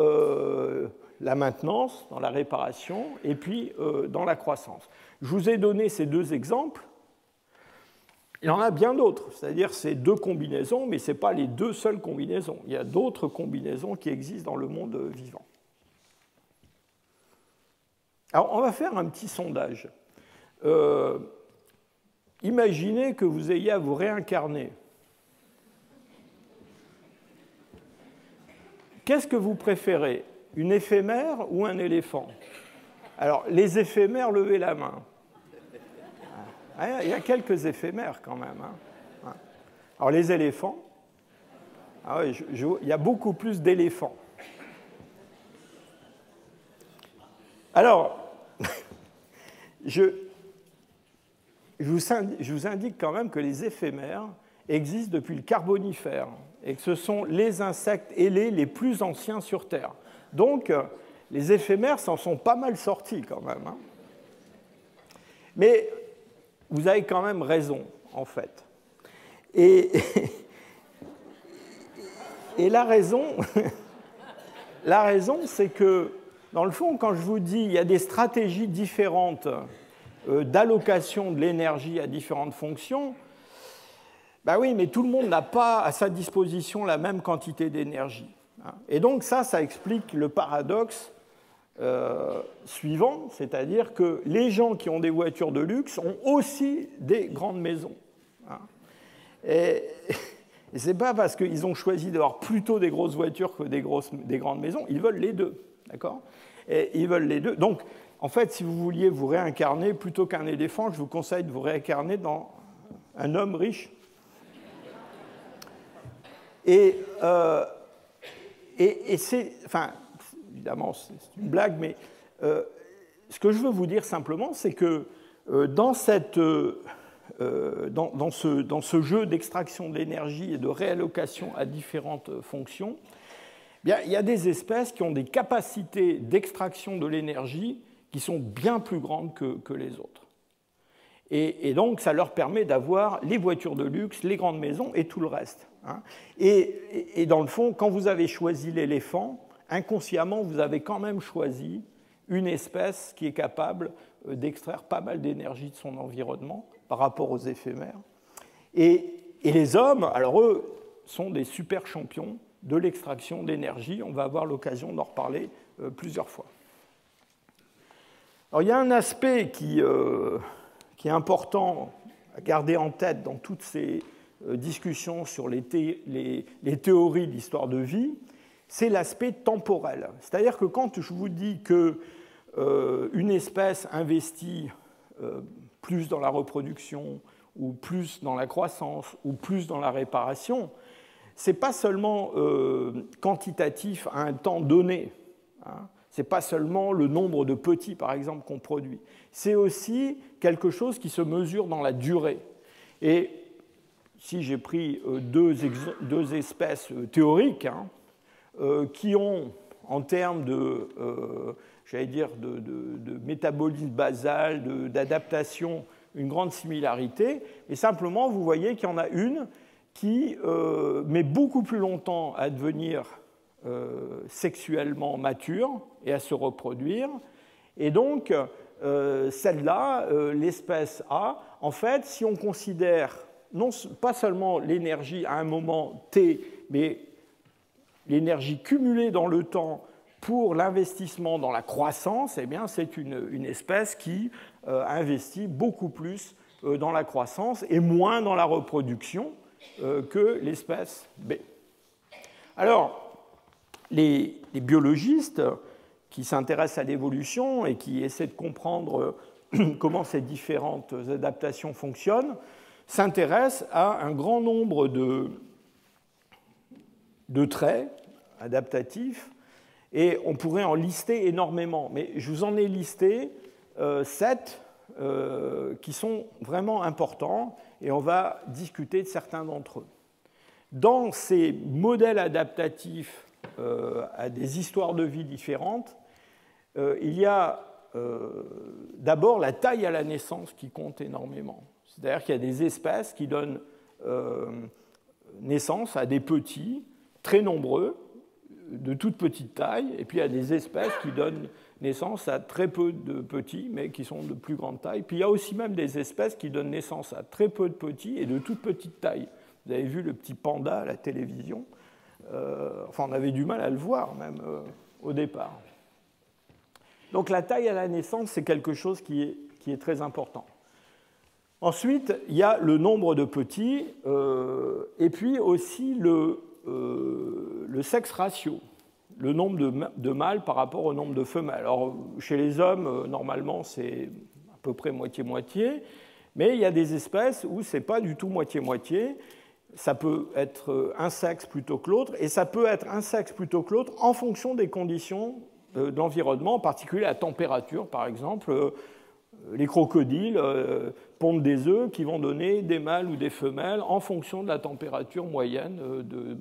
la maintenance, dans la réparation, et puis dans la croissance. Je vous ai donné ces deux exemples. Il y en a bien d'autres, c'est-à-dire ces deux combinaisons, mais ce n'est pas les deux seules combinaisons. Il y a d'autres combinaisons qui existent dans le monde vivant. Alors, on va faire un petit sondage. Imaginez que vous ayez à vous réincarner. Qu'est-ce que vous préférez, une éphémère ou un éléphant? Alors, les éphémères, levez la main. Il y a quelques éphémères quand même. Alors, les éléphants, ah oui, il y a beaucoup plus d'éléphants. Alors, je vous indique quand même que les éphémères existent depuis le Carbonifère et que ce sont les insectes ailés les plus anciens sur Terre. Donc, les éphémères s'en sont pas mal sortis quand même. Mais vous avez quand même raison, en fait. Et la raison, c'est que, dans le fond, quand je vous dis qu'il y a des stratégies différentes d'allocation de l'énergie à différentes fonctions, ben oui, mais tout le monde n'a pas à sa disposition la même quantité d'énergie. Et donc ça explique le paradoxe suivant, c'est-à-dire que les gens qui ont des voitures de luxe ont aussi des grandes maisons. Et ce n'est pas parce qu'ils ont choisi d'avoir plutôt des grosses voitures que des grandes maisons, ils veulent les deux. D'accord ? Et ils veulent les deux. Donc, en fait, si vous vouliez vous réincarner, plutôt qu'un éléphant, je vous conseille de vous réincarner dans un homme riche. Et c'est... Enfin, évidemment, c'est une blague, mais ce que je veux vous dire simplement, c'est que dans ce jeu d'extraction de l'énergie et de réallocation à différentes fonctions, bien, il y a des espèces qui ont des capacités d'extraction de l'énergie qui sont bien plus grandes que les autres. Et donc, ça leur permet d'avoir les voitures de luxe, les grandes maisons et tout le reste. Et dans le fond, quand vous avez choisi l'éléphant, inconsciemment, vous avez quand même choisi une espèce qui est capable d'extraire pas mal d'énergie de son environnement par rapport aux éphémères. Et les hommes, alors eux, sont des super champions de l'extraction d'énergie. On va avoir l'occasion d'en reparler plusieurs fois. Alors, il y a un aspect qui est important à garder en tête dans toutes ces discussions sur les théories de l'histoire de vie, c'est l'aspect temporel. C'est-à-dire que quand je vous dis qu'une espèce investit plus dans la reproduction, ou plus dans la croissance, ou plus dans la réparation, ce n'est pas seulement quantitatif à un temps donné. Ce n'est pas seulement le nombre de petits, par exemple, qu'on produit. C'est aussi quelque chose qui se mesure dans la durée. Et ici, j'ai pris deux espèces théoriques qui ont, en termes de métabolisme basal, d'adaptation, une grande similarité. Et simplement, vous voyez qu'il y en a une qui met beaucoup plus longtemps à devenir sexuellement mature et à se reproduire. Et donc, celle-là, l'espèce A, en fait, si on considère pas seulement l'énergie à un moment T, mais l'énergie cumulée dans le temps pour l'investissement dans la croissance, eh bien, c'est une espèce qui investit beaucoup plus dans la croissance et moins dans la reproduction que l'espèce B. Alors, les biologistes qui s'intéressent à l'évolution et qui essaient de comprendre comment ces différentes adaptations fonctionnent s'intéressent à un grand nombre de traits adaptatifs, et on pourrait en lister énormément, mais je vous en ai listé 7 qui sont vraiment importants, et on va discuter de certains d'entre eux. Dans ces modèles adaptatifs à des histoires de vie différentes, il y a d'abord la taille à la naissance qui compte énormément. C'est-à-dire qu'il y a des espèces qui donnent naissance à des petits, très nombreux, de toute petite taille, et puis il y a des espèces qui donnent naissance à très peu de petits, mais qui sont de plus grande taille. Puis il y a aussi même des espèces qui donnent naissance à très peu de petits et de toute petite taille. Vous avez vu le petit panda à la télévision. Enfin, on avait du mal à le voir même au départ. Donc la taille à la naissance, c'est quelque chose qui est très important. Ensuite, il y a le nombre de petits et puis aussi le sexe ratio, le nombre de mâles par rapport au nombre de femelles. Alors, chez les hommes, normalement, c'est à peu près moitié-moitié, mais il y a des espèces où ce n'est pas du tout moitié-moitié. Ça peut être un sexe plutôt que l'autre, et ça peut être un sexe plutôt que l'autre en fonction des conditions de l'environnement, en particulier la température, par exemple. Les crocodiles pondent des œufs qui vont donner des mâles ou des femelles en fonction de la température moyenne de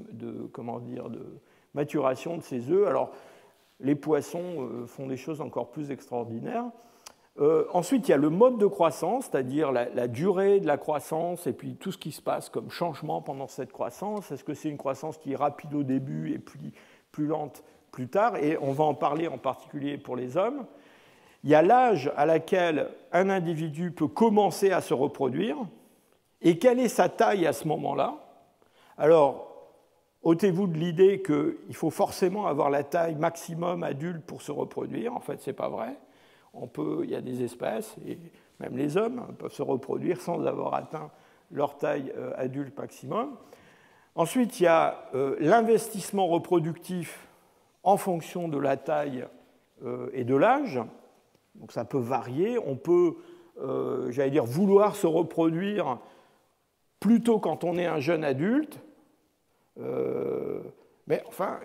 maturation de ces œufs. Alors, les poissons font des choses encore plus extraordinaires. Ensuite, il y a le mode de croissance, c'est-à-dire la durée de la croissance et puis tout ce qui se passe comme changement pendant cette croissance. Est-ce que c'est une croissance qui est rapide au début et puis plus lente plus tard? Et on va en parler en particulier pour les hommes. Il y a l'âge à laquelle un individu peut commencer à se reproduire et quelle est sa taille à ce moment-là. Alors, ôtez-vous de l'idée qu'il faut forcément avoir la taille maximum adulte pour se reproduire. En fait, ce n'est pas vrai. Il y a des espèces, et même les hommes peuvent se reproduire sans avoir atteint leur taille adulte maximum. Ensuite, il y a l'investissement reproductif en fonction de la taille et de l'âge. Donc ça peut varier. On peut, vouloir se reproduire plutôt quand on est un jeune adulte. Mais enfin,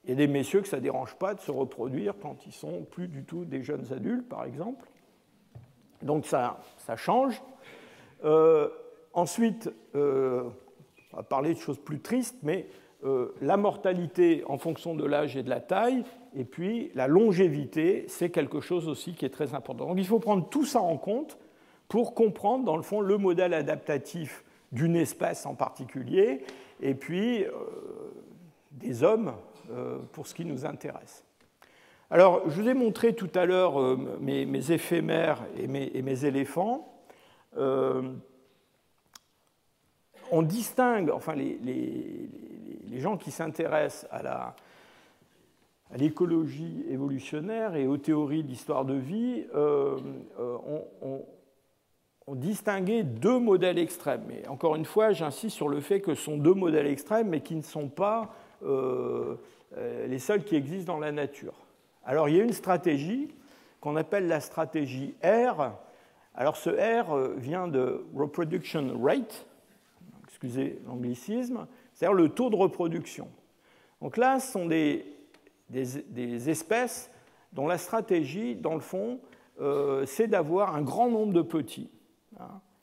il y a des messieurs que ça ne dérange pas de se reproduire quand ils ne sont plus du tout des jeunes adultes, par exemple. Donc ça change. Ensuite, on va parler de choses plus tristes, mais la mortalité en fonction de l'âge et de la taille, et puis la longévité, c'est quelque chose aussi qui est très important. Donc il faut prendre tout ça en compte pour comprendre, dans le fond, le modèle adaptatif d'une espèce en particulier, et puis des hommes pour ce qui nous intéresse. Alors, je vous ai montré tout à l'heure mes éphémères et mes éléphants. On distingue, enfin les gens qui s'intéressent à l'écologie évolutionnaire et aux théories d'histoire de vie ont distingué deux modèles extrêmes. Mais encore une fois, j'insiste sur le fait que ce sont deux modèles extrêmes, mais qui ne sont pas les seuls qui existent dans la nature. Alors, il y a une stratégie qu'on appelle la stratégie R. Alors, ce R vient de reproduction rate, excusez l'anglicisme, c'est-à-dire le taux de reproduction. Donc là, ce sont des espèces dont la stratégie, dans le fond, c'est d'avoir un grand nombre de petits.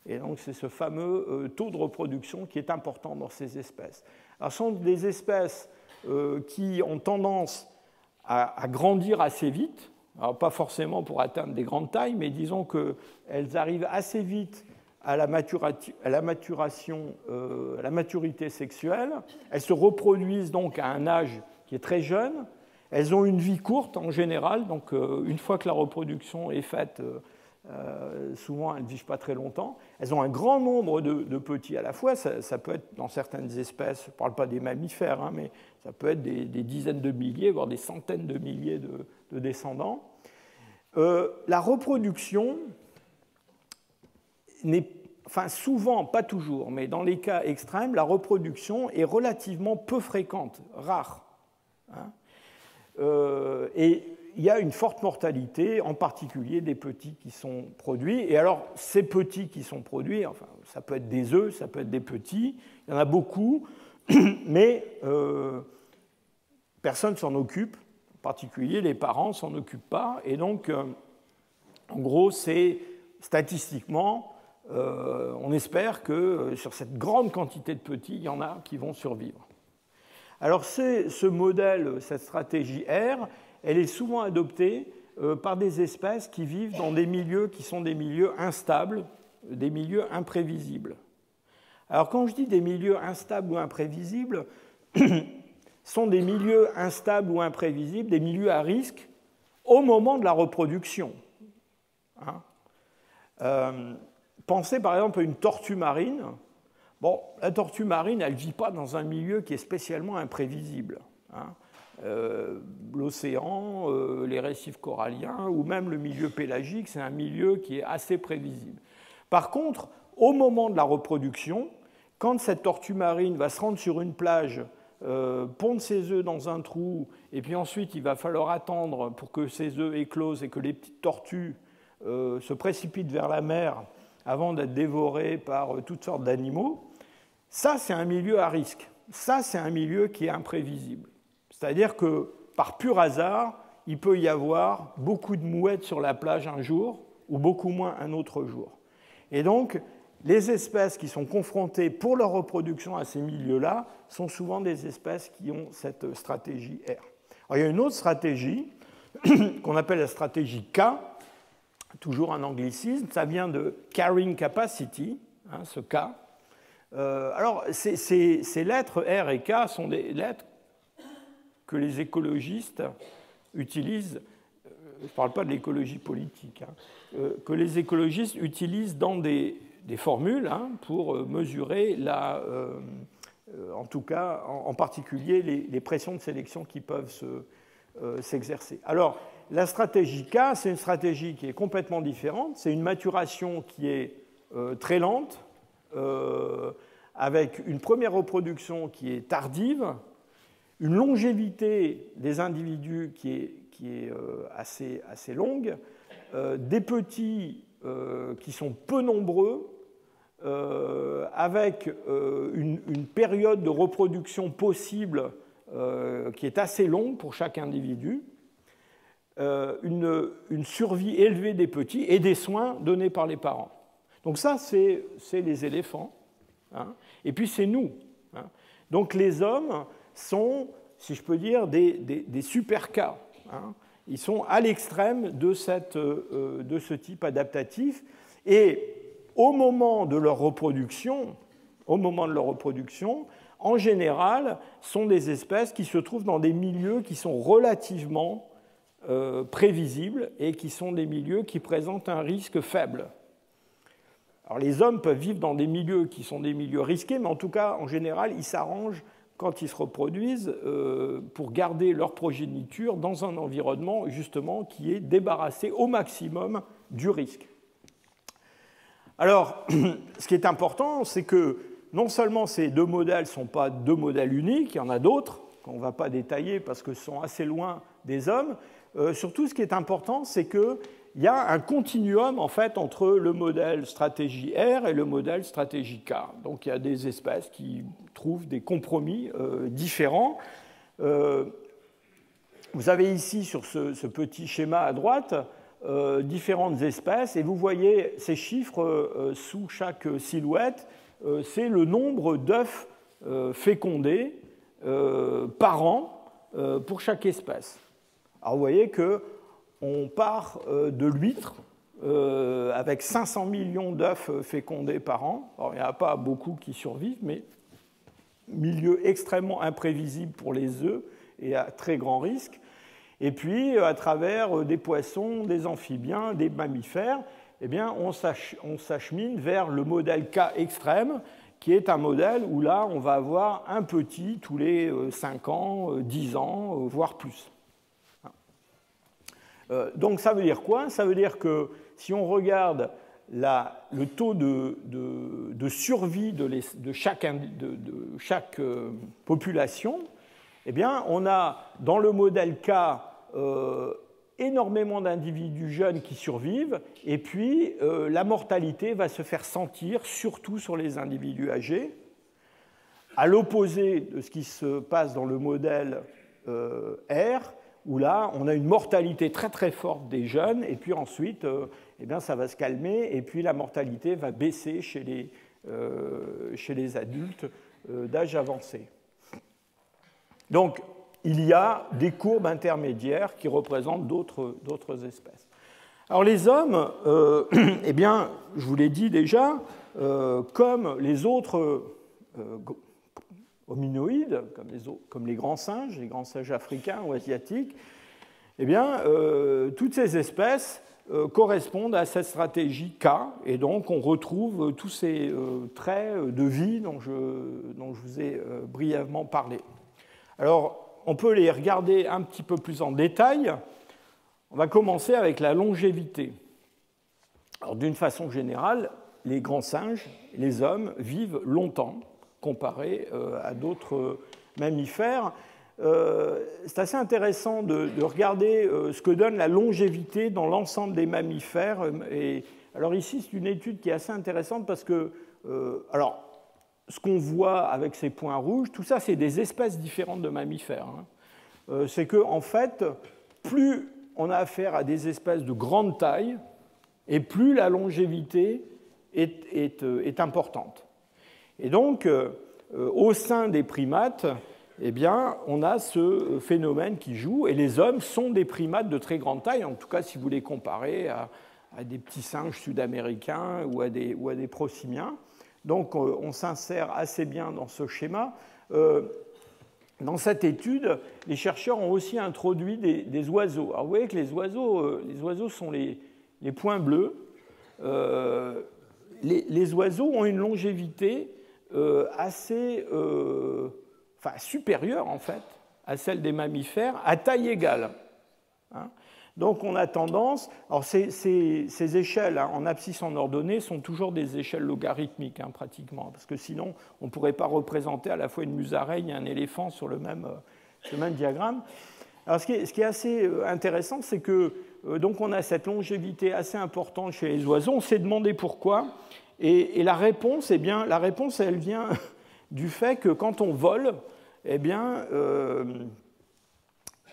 Et donc, c'est ce fameux taux de reproduction qui est important dans ces espèces. Alors, ce sont des espèces qui ont tendance à grandir assez vite. Alors, pas forcément pour atteindre des grandes tailles, mais disons qu'elles arrivent assez vite à la maturité sexuelle. Elles se reproduisent donc à un âge qui est très jeune. Elles ont une vie courte en général, donc une fois que la reproduction est faite, souvent elles ne vivent pas très longtemps. Elles ont un grand nombre de petits à la fois. Ça peut être dans certaines espèces, je ne parle pas des mammifères, hein, mais ça peut être des dizaines de milliers, voire des centaines de milliers de descendants. La reproduction n'est, enfin souvent, pas toujours, mais dans les cas extrêmes, la reproduction est relativement peu fréquente, rare. Hein. Et il y a une forte mortalité, en particulier des petits qui sont produits. Et alors, ces petits qui sont produits, enfin, ça peut être des œufs, ça peut être des petits, il y en a beaucoup, mais personne ne s'en occupe, en particulier les parents ne s'en occupent pas. Et donc, en gros, c'est statistiquement, on espère que sur cette grande quantité de petits, il y en a qui vont survivre. Alors, ce modèle, cette stratégie R, elle est souvent adoptée par des espèces qui vivent dans des milieux qui sont des milieux instables, des milieux imprévisibles. Alors quand je dis des milieux instables ou imprévisibles, sont des milieux instables ou imprévisibles, des milieux à risque au moment de la reproduction. Pensez par exemple à une tortue marine. Bon, la tortue marine, elle ne vit pas dans un milieu qui est spécialement imprévisible. L'océan, les récifs coralliens ou même le milieu pélagique, c'est un milieu qui est assez prévisible. Par contre, au moment de la reproduction, quand cette tortue marine va se rendre sur une plage, pondre ses œufs dans un trou, et puis ensuite il va falloir attendre pour que ces œufs éclosent et que les petites tortues se précipitent vers la mer avant d'être dévorées par toutes sortes d'animaux, ça c'est un milieu à risque. Ça c'est un milieu qui est imprévisible. C'est-à-dire que par pur hasard, il peut y avoir beaucoup de mouettes sur la plage un jour ou beaucoup moins un autre jour. Et donc, les espèces qui sont confrontées pour leur reproduction à ces milieux-là sont souvent des espèces qui ont cette stratégie R. Alors, il y a une autre stratégie qu'on appelle la stratégie K, toujours un anglicisme, ça vient de carrying capacity, ce K. Alors, ces lettres R et K sont des lettres que les écologistes utilisent, je ne parle pas de l'écologie politique, que les écologistes utilisent dans des formules pour mesurer, en tout cas, en particulier, les pressions de sélection qui peuvent s'exercer. Alors, la stratégie K, c'est une stratégie qui est complètement différente. C'est une maturation qui est très lente, avec une première reproduction qui est tardive, une longévité des individus qui est assez longue, des petits qui sont peu nombreux, avec une période de reproduction possible qui est assez longue pour chaque individu, une survie élevée des petits et des soins donnés par les parents. Donc ça, c'est les éléphants. Et puis c'est nous. Donc les hommes sont, si je peux dire, des super cas. Ils sont à l'extrême de ce type adaptatif. Et au moment de leur reproduction, en général, sont des espèces qui se trouvent dans des milieux qui sont relativement prévisibles et qui sont des milieux qui présentent un risque faible. Alors les hommes peuvent vivre dans des milieux qui sont des milieux risqués, mais en tout cas, en général, ils s'arrangent quand ils se reproduisent pour garder leur progéniture dans un environnement justement qui est débarrassé au maximum du risque. Alors, ce qui est important, c'est que non seulement ces deux modèles ne sont pas deux modèles uniques, il y en a d'autres qu'on ne va pas détailler parce qu'ils sont assez loin des hommes. Surtout, ce qui est important, c'est qu'il y a un continuum en fait, entre le modèle stratégie R et le modèle stratégie K. Donc, il y a des espèces qui trouvent des compromis différents. Vous avez ici, sur ce petit schéma à droite, différentes espèces, et vous voyez ces chiffres sous chaque silhouette, c'est le nombre d'œufs fécondés par an pour chaque espèce. Alors vous voyez qu'on part de l'huître avec 500 millions d'œufs fécondés par an. Alors il n'y en a pas beaucoup qui survivent, mais milieu extrêmement imprévisible pour les œufs et à très grand risque. Et puis, à travers des poissons, des amphibiens, des mammifères, eh bien, on s'achemine vers le modèle K extrême, qui est un modèle où là, on va avoir un petit tous les 5 ans, 10 ans, voire plus. Donc, ça veut dire quoi? Ça veut dire que si on regarde le taux de survie de chaque population, eh bien, on a dans le modèle K énormément d'individus jeunes qui survivent, et puis la mortalité va se faire sentir surtout sur les individus âgés, à l'opposé de ce qui se passe dans le modèle R, où là, on a une mortalité très très forte des jeunes, et puis ensuite, eh bien, ça va se calmer, et puis la mortalité va baisser chez les adultes d'âge avancé. Donc, il y a des courbes intermédiaires qui représentent d'autres espèces. Alors les hommes, eh bien, je vous l'ai dit déjà, comme les autres hominoïdes, comme les grands singes africains ou asiatiques, eh bien, toutes ces espèces correspondent à cette stratégie K, et donc on retrouve tous ces traits de vie dont je vous ai brièvement parlé. Alors, on peut les regarder un petit peu plus en détail. On va commencer avec la longévité. Alors, d'une façon générale, les grands singes, les hommes, vivent longtemps comparé à d'autres mammifères. C'est assez intéressant de regarder ce que donne la longévité dans l'ensemble des mammifères. Et, alors ici, c'est une étude qui est assez intéressante parce que, alors, ce qu'on voit avec ces points rouges, tout ça, c'est des espèces différentes de mammifères. C'est qu'en en fait, plus on a affaire à des espèces de grande taille, et plus la longévité est importante. Et donc, au sein des primates, eh bien, on a ce phénomène qui joue, et les hommes sont des primates de très grande taille, en tout cas si vous les comparez à des petits singes sud-américains ou à des prosimiens. Donc on s'insère assez bien dans ce schéma. Dans cette étude, les chercheurs ont aussi introduit des oiseaux. Alors vous voyez que les oiseaux sont les points bleus. Les oiseaux ont une longévité assez supérieure en fait à celle des mammifères à taille égale. Donc on a tendance, alors ces échelles en abscisse en ordonnée sont toujours des échelles logarithmiques pratiquement, parce que sinon on ne pourrait pas représenter à la fois une musaraigne et un éléphant sur le même diagramme. Alors ce qui est assez intéressant, c'est que donc on a cette longévité assez importante chez les oiseaux. On s'est demandé pourquoi, et la réponse, eh bien, elle vient du fait que quand on vole, eh bien,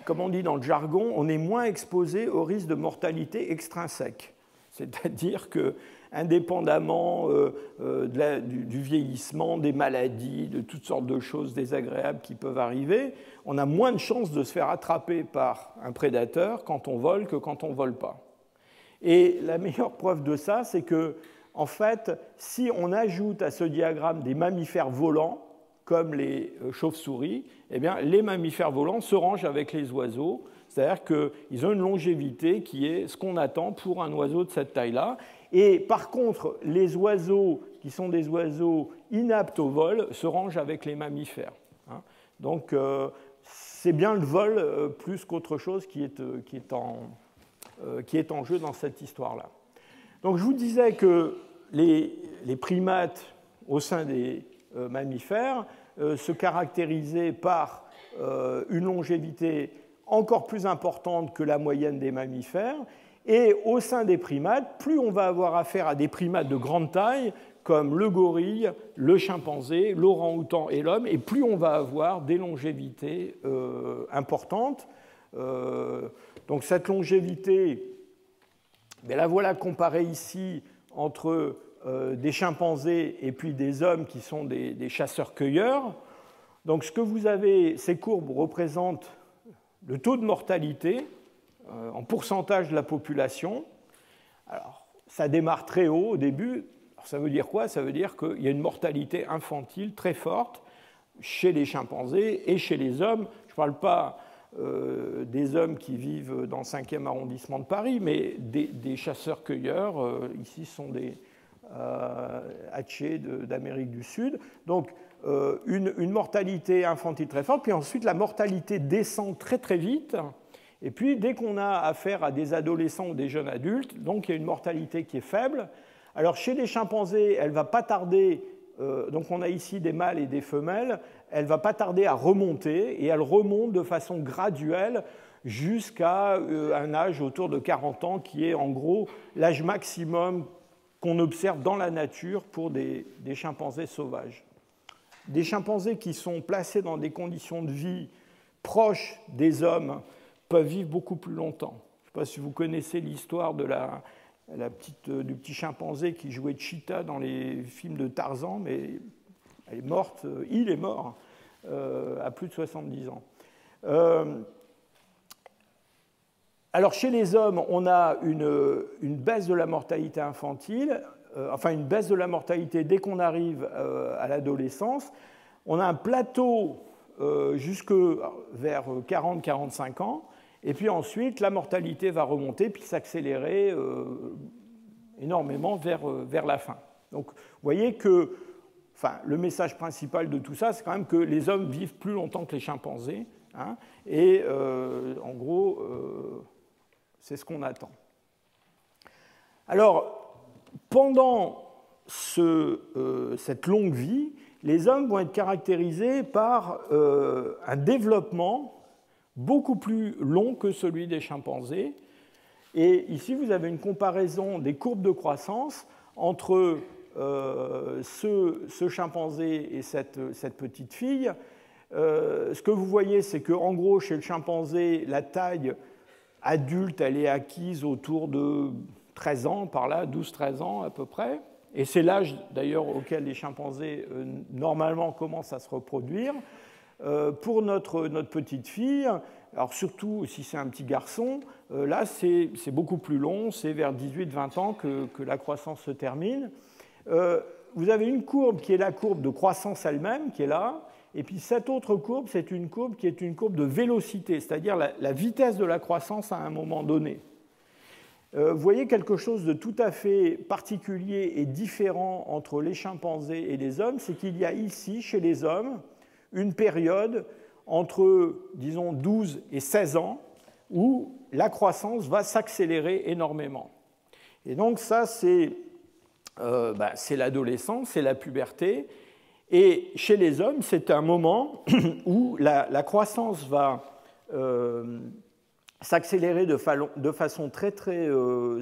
comme on dit dans le jargon, on est moins exposé au risque de mortalité extrinsèque. C'est-à-dire que, indépendamment du vieillissement, des maladies, de toutes sortes de choses désagréables qui peuvent arriver, on a moins de chances de se faire attraper par un prédateur quand on vole que quand on ne vole pas. Et la meilleure preuve de ça, c'est que, en fait, si on ajoute à ce diagramme des mammifères volants, comme les chauves-souris, eh bien, les mammifères volants se rangent avec les oiseaux, c'est-à-dire qu'ils ont une longévité qui est ce qu'on attend pour un oiseau de cette taille-là. Et par contre, les oiseaux qui sont des oiseaux inaptes au vol se rangent avec les mammifères. Donc, c'est bien le vol plus qu'autre chose qui est en jeu dans cette histoire-là. Donc, je vous disais que les primates au sein des mammifères se caractérisaient par une longévité encore plus importante que la moyenne des mammifères. Et au sein des primates, plus on va avoir affaire à des primates de grande taille, comme le gorille, le chimpanzé, l'orang-outan et l'homme, et plus on va avoir des longévités importantes. Donc cette longévité, la voilà comparée ici entre des chimpanzés et puis des hommes qui sont des chasseurs-cueilleurs. Donc ce que vous avez, ces courbes représentent le taux de mortalité en pourcentage de la population. Alors, ça démarre très haut au début. Alors, ça veut dire quoi? Ça veut dire qu'il y a une mortalité infantile très forte chez les chimpanzés et chez les hommes. Je ne parle pas des hommes qui vivent dans le 5e arrondissement de Paris, mais des chasseurs-cueilleurs. Ici, ce sont des Hatchés d'Amérique du Sud. Donc, une mortalité infantile très forte, puis ensuite la mortalité descend très très vite, et puis dès qu'on a affaire à des adolescents ou des jeunes adultes, donc il y a une mortalité qui est faible. Alors chez les chimpanzés, elle ne va pas tarder, donc on a ici des mâles et des femelles, elle ne va pas tarder à remonter, et elle remonte de façon graduelle jusqu'à un âge autour de 40 ans, qui est en gros l'âge maximum qu'on observe dans la nature pour des chimpanzés sauvages. Des chimpanzés qui sont placés dans des conditions de vie proches des hommes peuvent vivre beaucoup plus longtemps. Je ne sais pas si vous connaissez l'histoire de du petit chimpanzé qui jouait Cheetah dans les films de Tarzan, mais elle est morte, il est mort à plus de 70 ans. Alors chez les hommes, on a une baisse de la mortalité infantile, enfin une baisse de la mortalité dès qu'on arrive à l'adolescence. On a un plateau jusque vers 40-45 ans, et puis ensuite la mortalité va remonter puis s'accélérer énormément vers la fin. Donc vous voyez que le message principal de tout ça, c'est quand même que les hommes vivent plus longtemps que les chimpanzés, hein, et en gros, c'est ce qu'on attend. Alors, pendant cette longue vie, les hommes vont être caractérisés par un développement beaucoup plus long que celui des chimpanzés. Et ici, vous avez une comparaison des courbes de croissance entre ce chimpanzé et cette petite fille. Ce que vous voyez, c'est qu'en gros, chez le chimpanzé, la taille adulte, elle est acquise autour de 13 ans, par là, 12-13 ans à peu près. Et c'est l'âge d'ailleurs auquel les chimpanzés normalement commencent à se reproduire. Pour notre petite fille, alors surtout si c'est un petit garçon, là c'est beaucoup plus long, c'est vers 18-20 ans que la croissance se termine. Vous avez une courbe qui est la courbe de croissance elle-même, qui est là, et puis cette autre courbe, c'est une courbe qui est une courbe de vélocité, c'est-à-dire la vitesse de la croissance à un moment donné. Vous voyez quelque chose de tout à fait particulier et différent entre les chimpanzés et les hommes, c'est qu'il y a ici, chez les hommes, une période entre, disons, 12 et 16 ans où la croissance va s'accélérer énormément. Et donc ça, c'est l'adolescence, c'est la puberté. Et chez les hommes, c'est un moment où la croissance va s'accélérer de façon très, très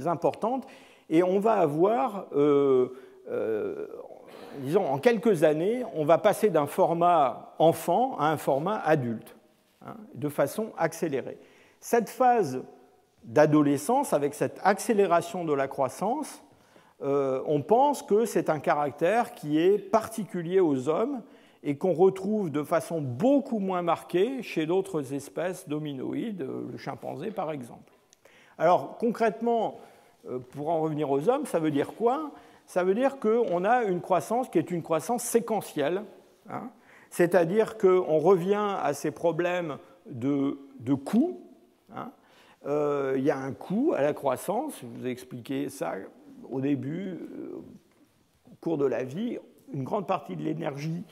importante. Et on va avoir, disons, en quelques années, on va passer d'un format enfant à un format adulte, hein, de façon accélérée. Cette phase d'adolescence, avec cette accélération de la croissance, on pense que c'est un caractère qui est particulier aux hommes et qu'on retrouve de façon beaucoup moins marquée chez d'autres espèces d'hominoïdes, le chimpanzé par exemple. Alors concrètement, pour en revenir aux hommes, ça veut dire quoi? Ça veut dire qu'on a une croissance qui est une croissance séquentielle, hein, c'est-à-dire qu'on revient à ces problèmes de coût. Hein. Il y a un coût à la croissance, je vous ai expliqué ça au début, au cours de la vie. Une grande partie de l'énergie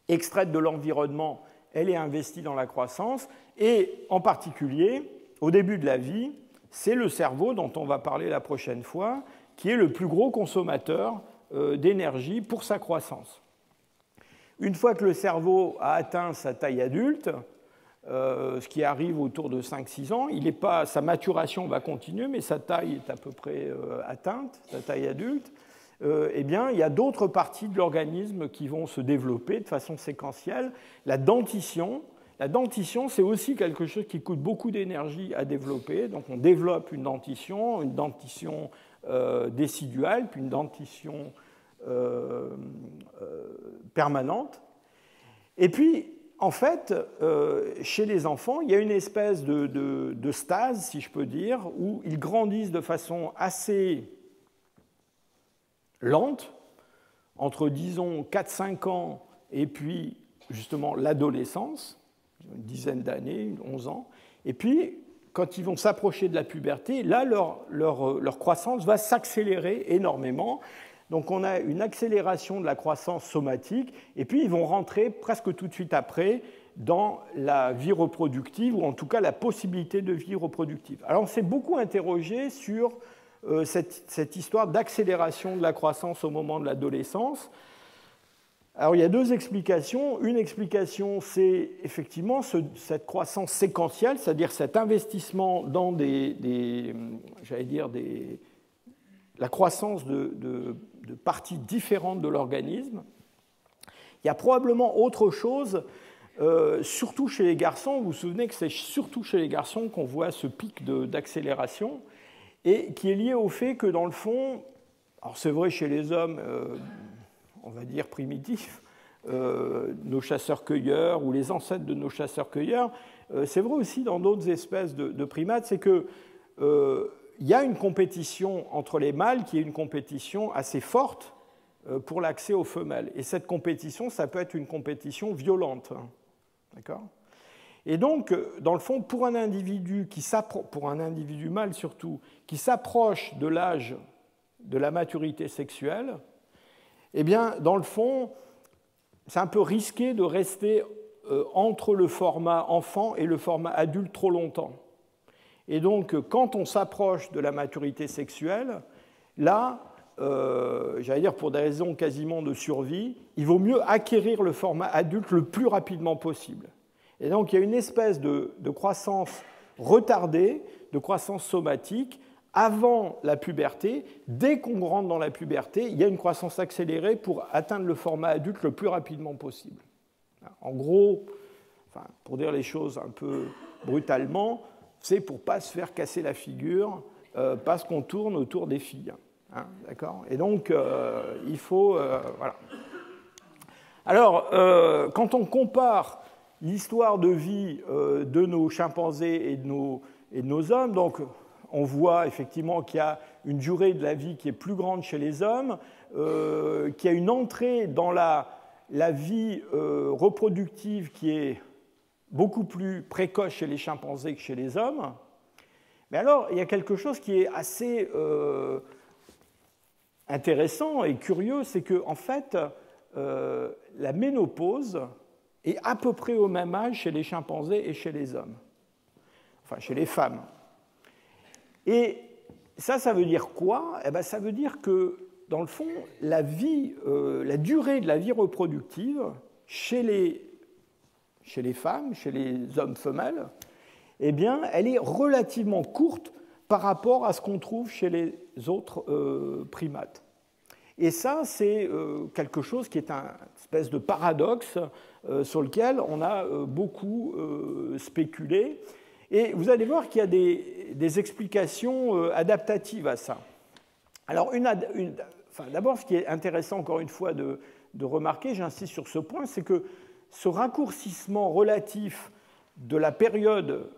extraite de l'environnement, elle est investie dans la croissance, et en particulier, au début de la vie, c'est le cerveau, dont on va parler la prochaine fois, qui est le plus gros consommateur d'énergie pour sa croissance. Une fois que le cerveau a atteint sa taille adulte, ce qui arrive autour de 5-6 ans, sa maturation va continuer, mais sa taille est à peu près atteinte, sa taille adulte. Eh bien, il y a d'autres parties de l'organisme qui vont se développer de façon séquentielle. La dentition, c'est aussi quelque chose qui coûte beaucoup d'énergie à développer. Donc, on développe une dentition déciduale, puis une dentition permanente. Et puis, en fait, chez les enfants, il y a une espèce de stase, si je peux dire, où ils grandissent de façon assez lente, entre, disons, 4-5 ans et puis, justement, l'adolescence, une dizaine d'années, 11 ans. Et puis, quand ils vont s'approcher de la puberté, là, leur croissance va s'accélérer énormément. Donc, on a une accélération de la croissance somatique, et puis ils vont rentrer presque tout de suite après dans la vie reproductive, ou en tout cas la possibilité de vie reproductive. Alors, on s'est beaucoup interrogé sur cette histoire d'accélération de la croissance au moment de l'adolescence. Alors, il y a deux explications. Une explication, c'est effectivement cette croissance séquentielle, c'est-à-dire cet investissement dans la croissance de parties différentes de l'organisme. Il y a probablement autre chose, surtout chez les garçons. Vous vous souvenez que c'est surtout chez les garçons qu'on voit ce pic d'accélération, et qui est lié au fait que, dans le fond, alors c'est vrai chez les hommes, on va dire primitifs, nos chasseurs-cueilleurs ou les ancêtres de nos chasseurs-cueilleurs. C'est vrai aussi dans d'autres espèces de primates, c'est qu'il y a une compétition entre les mâles qui est une compétition assez forte pour l'accès aux femelles. Et cette compétition, ça peut être une compétition violente. D'accord ? Et donc, dans le fond, pour un individu mâle surtout, qui s'approche de l'âge de la maturité sexuelle, eh bien, dans le fond, c'est un peu risqué de rester entre le format enfant et le format adulte trop longtemps. Et donc, quand on s'approche de la maturité sexuelle, là, j'allais dire pour des raisons quasiment de survie, il vaut mieux acquérir le format adulte le plus rapidement possible. Et donc, il y a une espèce de croissance retardée, de croissance somatique, avant la puberté. Dès qu'on rentre dans la puberté, il y a une croissance accélérée pour atteindre le format adulte le plus rapidement possible. En gros, pour dire les choses un peu brutalement, c'est pour ne pas se faire casser la figure parce qu'on tourne autour des filles. Hein, d'accord ? Et donc, il faut... voilà. Alors, quand on compare l'histoire de vie de nos chimpanzés et de nos hommes, donc on voit effectivement qu'il y a une durée de la vie qui est plus grande chez les hommes, qu'il y a une entrée dans la vie reproductive qui est beaucoup plus précoce chez les chimpanzés que chez les hommes. Mais alors, il y a quelque chose qui est assez intéressant et curieux, c'est qu'en fait, la ménopause est à peu près au même âge chez les chimpanzés et chez les hommes, enfin chez les femmes. Et ça veut dire quoi ? Eh bien, ça veut dire que, dans le fond, la durée de la vie reproductive chez les femmes, chez les hommes femelles, eh bien, elle est relativement courte par rapport à ce qu'on trouve chez les autres primates. Et ça, c'est quelque chose qui est une espèce de paradoxe sur lequel on a beaucoup spéculé. Et vous allez voir qu'il y a des explications adaptatives à ça. Alors, d'abord, ce qui est intéressant, encore une fois, de remarquer, j'insiste sur ce point, c'est que ce raccourcissement relatif de la période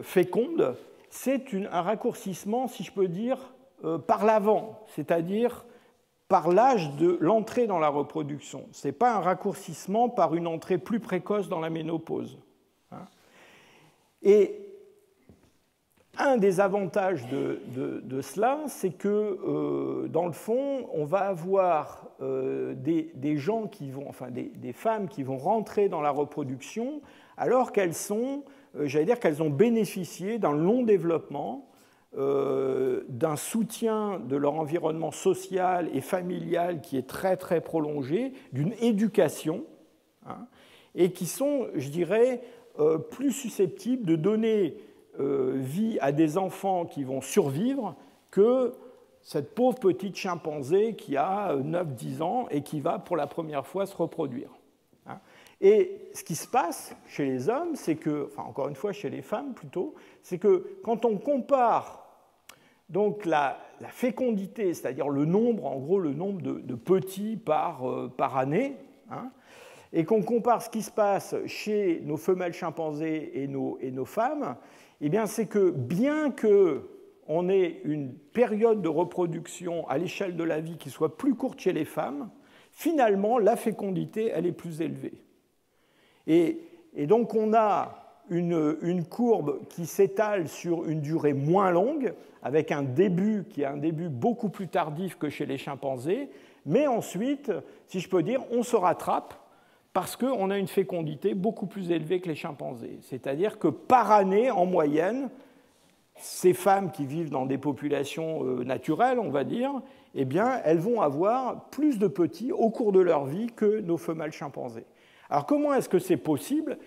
féconde, c'est un raccourcissement, si je peux dire, par l'avant, c'est-à-dire par l'âge de l'entrée dans la reproduction. Ce n'est pas un raccourcissement par une entrée plus précoce dans la ménopause. Et un des avantages de cela, c'est que, dans le fond, on va avoir des gens qui vont, enfin des femmes qui vont rentrer dans la reproduction alors qu'elles sont, j'allais dire qu'elles ont bénéficié d'un long développement, d'un soutien de leur environnement social et familial qui est très très prolongé, d'une éducation, et qui sont, je dirais, plus susceptibles de donner vie à des enfants qui vont survivre que cette pauvre petite chimpanzé qui a 9-10 ans et qui va pour la première fois se reproduire. Et ce qui se passe chez les hommes, c'est que, enfin encore une fois chez les femmes plutôt, c'est que quand on compare donc la fécondité, c'est-à-dire le nombre, en gros le nombre de petits par année, et qu'on compare ce qui se passe chez nos femelles chimpanzés et nos femmes, eh bien c'est que bien qu'on ait une période de reproduction à l'échelle de la vie qui soit plus courte chez les femmes, finalement la fécondité elle est plus élevée. Et donc on a une courbe qui s'étale sur une durée moins longue, avec un début qui est un début beaucoup plus tardif que chez les chimpanzés, mais ensuite, si je peux dire, on se rattrape parce qu'on a une fécondité beaucoup plus élevée que les chimpanzés. C'est-à-dire que par année, en moyenne, ces femmes qui vivent dans des populations naturelles, on va dire, eh bien, elles vont avoir plus de petits au cours de leur vie que nos femelles chimpanzés. Alors, comment est-ce que c'est possible ?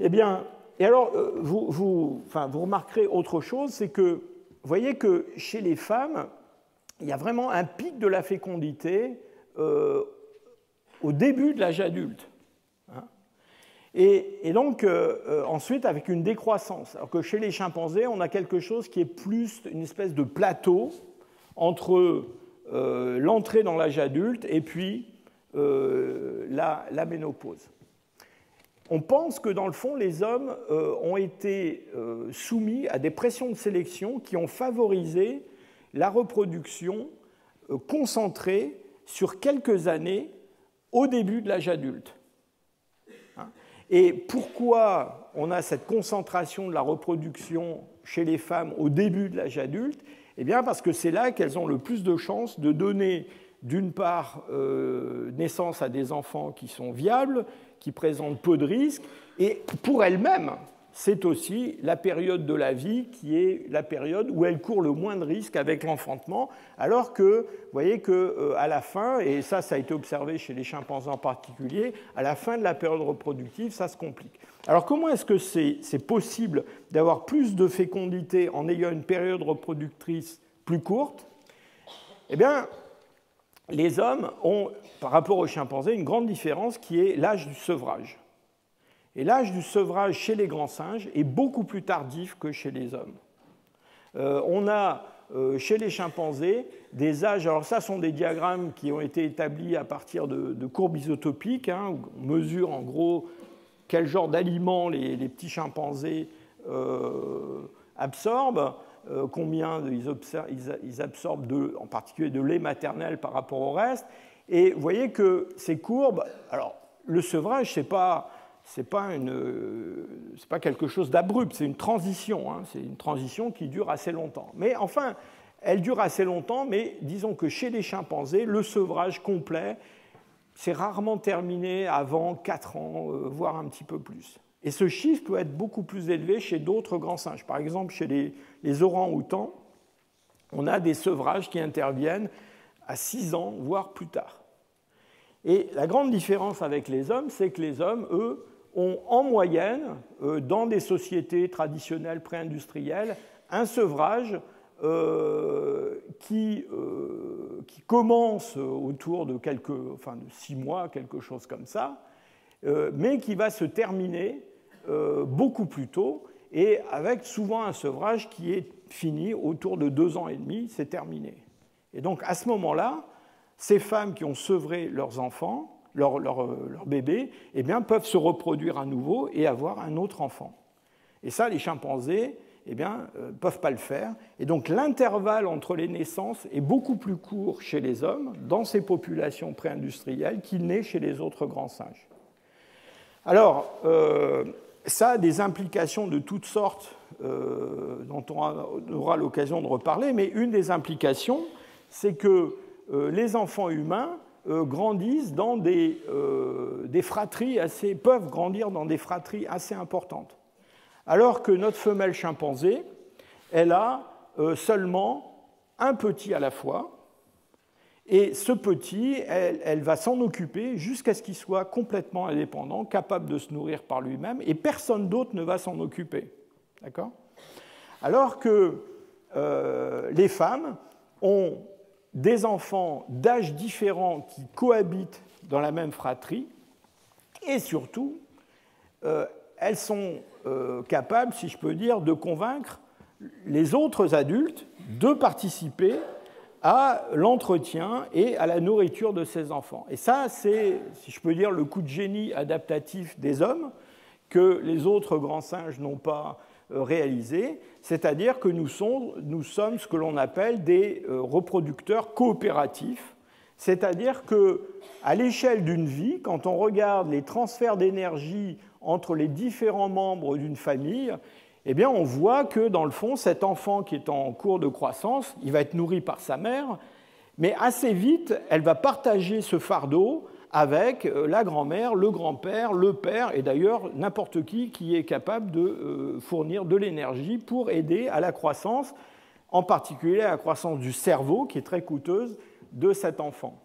Eh bien, et alors, vous remarquerez autre chose, c'est que vous voyez que chez les femmes, il y a vraiment un pic de la fécondité au début de l'âge adulte. Et donc, ensuite, avec une décroissance. Alors que chez les chimpanzés, on a quelque chose qui est plus une espèce de plateau entre l'entrée dans l'âge adulte et puis la ménopause. On pense que dans le fond, les hommes ont été soumis à des pressions de sélection qui ont favorisé la reproduction concentrée sur quelques années au début de l'âge adulte. Et pourquoi on a cette concentration de la reproduction chez les femmes au début de l'âge adulte? Eh bien parce que c'est là qu'elles ont le plus de chances de donner, d'une part, naissance à des enfants qui sont viables, qui présentent peu de risques, et pour elles-mêmes, c'est aussi la période de la vie qui est la période où elles courent le moins de risques avec l'enfantement, alors que, vous voyez qu'à la fin, et ça a été observé chez les chimpanzés en particulier, à la fin de la période reproductive, ça se complique. Alors comment est-ce que c'est possible d'avoir plus de fécondité en ayant une période reproductrice plus courte? Eh bien, les hommes ont, par rapport aux chimpanzés, une grande différence qui est l'âge du sevrage. Et l'âge du sevrage chez les grands singes est beaucoup plus tardif que chez les hommes. On a chez les chimpanzés des âges, alors ça sont des diagrammes qui ont été établis à partir de courbes isotopiques, où on mesure en gros quel genre d'aliments les petits chimpanzés absorbent, combien ils absorbent en particulier de lait maternel par rapport au reste. Et vous voyez que ces courbes, alors le sevrage, c'est pas quelque chose d'abrupt, c'est une transition, c'est une transition qui dure assez longtemps. Mais enfin, elle dure assez longtemps, mais disons que chez les chimpanzés, le sevrage complet, c'est rarement terminé avant 4 ans, voire un petit peu plus. Et ce chiffre peut être beaucoup plus élevé chez d'autres grands singes. Par exemple, chez les orang-outans, on a des sevrages qui interviennent à 6 ans, voire plus tard. Et la grande différence avec les hommes, c'est que les hommes, eux, ont en moyenne, dans des sociétés traditionnelles pré-industrielles, un sevrage qui commence autour de 6 mois, quelque chose comme ça, mais qui va se terminer beaucoup plus tôt, et avec souvent un sevrage qui est fini autour de 2 ans et demi, c'est terminé. Et donc à ce moment-là, ces femmes qui ont sevré leurs enfants, leurs bébés, eh bien, peuvent se reproduire à nouveau et avoir un autre enfant. Et ça, les chimpanzés ne peuvent pas le faire. Et donc l'intervalle entre les naissances est beaucoup plus court chez les hommes, dans ces populations pré-industrielles, qu'il n'est chez les autres grands singes. Alors, ça a des implications de toutes sortes dont on aura l'occasion de reparler, mais une des implications, c'est que les enfants humains grandissent dans des fratries peuvent grandir dans des fratries assez importantes. Alors que notre femelle chimpanzé, elle a seulement un petit à la fois, et ce petit, elle va s'en occuper jusqu'à ce qu'il soit complètement indépendant, capable de se nourrir par lui-même, et personne d'autre ne va s'en occuper. D'accord ? Alors que les femmes ont des enfants d'âge différents qui cohabitent dans la même fratrie, et surtout, elles sont capables, si je peux dire, de convaincre les autres adultes de participer à l'entretien et à la nourriture de ces enfants. Et ça, c'est, si je peux dire, le coup de génie adaptatif des hommes que les autres grands singes n'ont pas réalisé, c'est-à-dire que nous sommes ce que l'on appelle des reproducteurs coopératifs, c'est-à-dire qu'à l'échelle d'une vie, quand on regarde les transferts d'énergie entre les différents membres d'une famille, eh bien, on voit que, dans le fond, cet enfant qui est en cours de croissance, il va être nourri par sa mère, mais assez vite, elle va partager ce fardeau avec la grand-mère, le grand-père, le père, et d'ailleurs n'importe qui est capable de fournir de l'énergie pour aider à la croissance, en particulier à la croissance du cerveau, qui est très coûteuse, de cet enfant.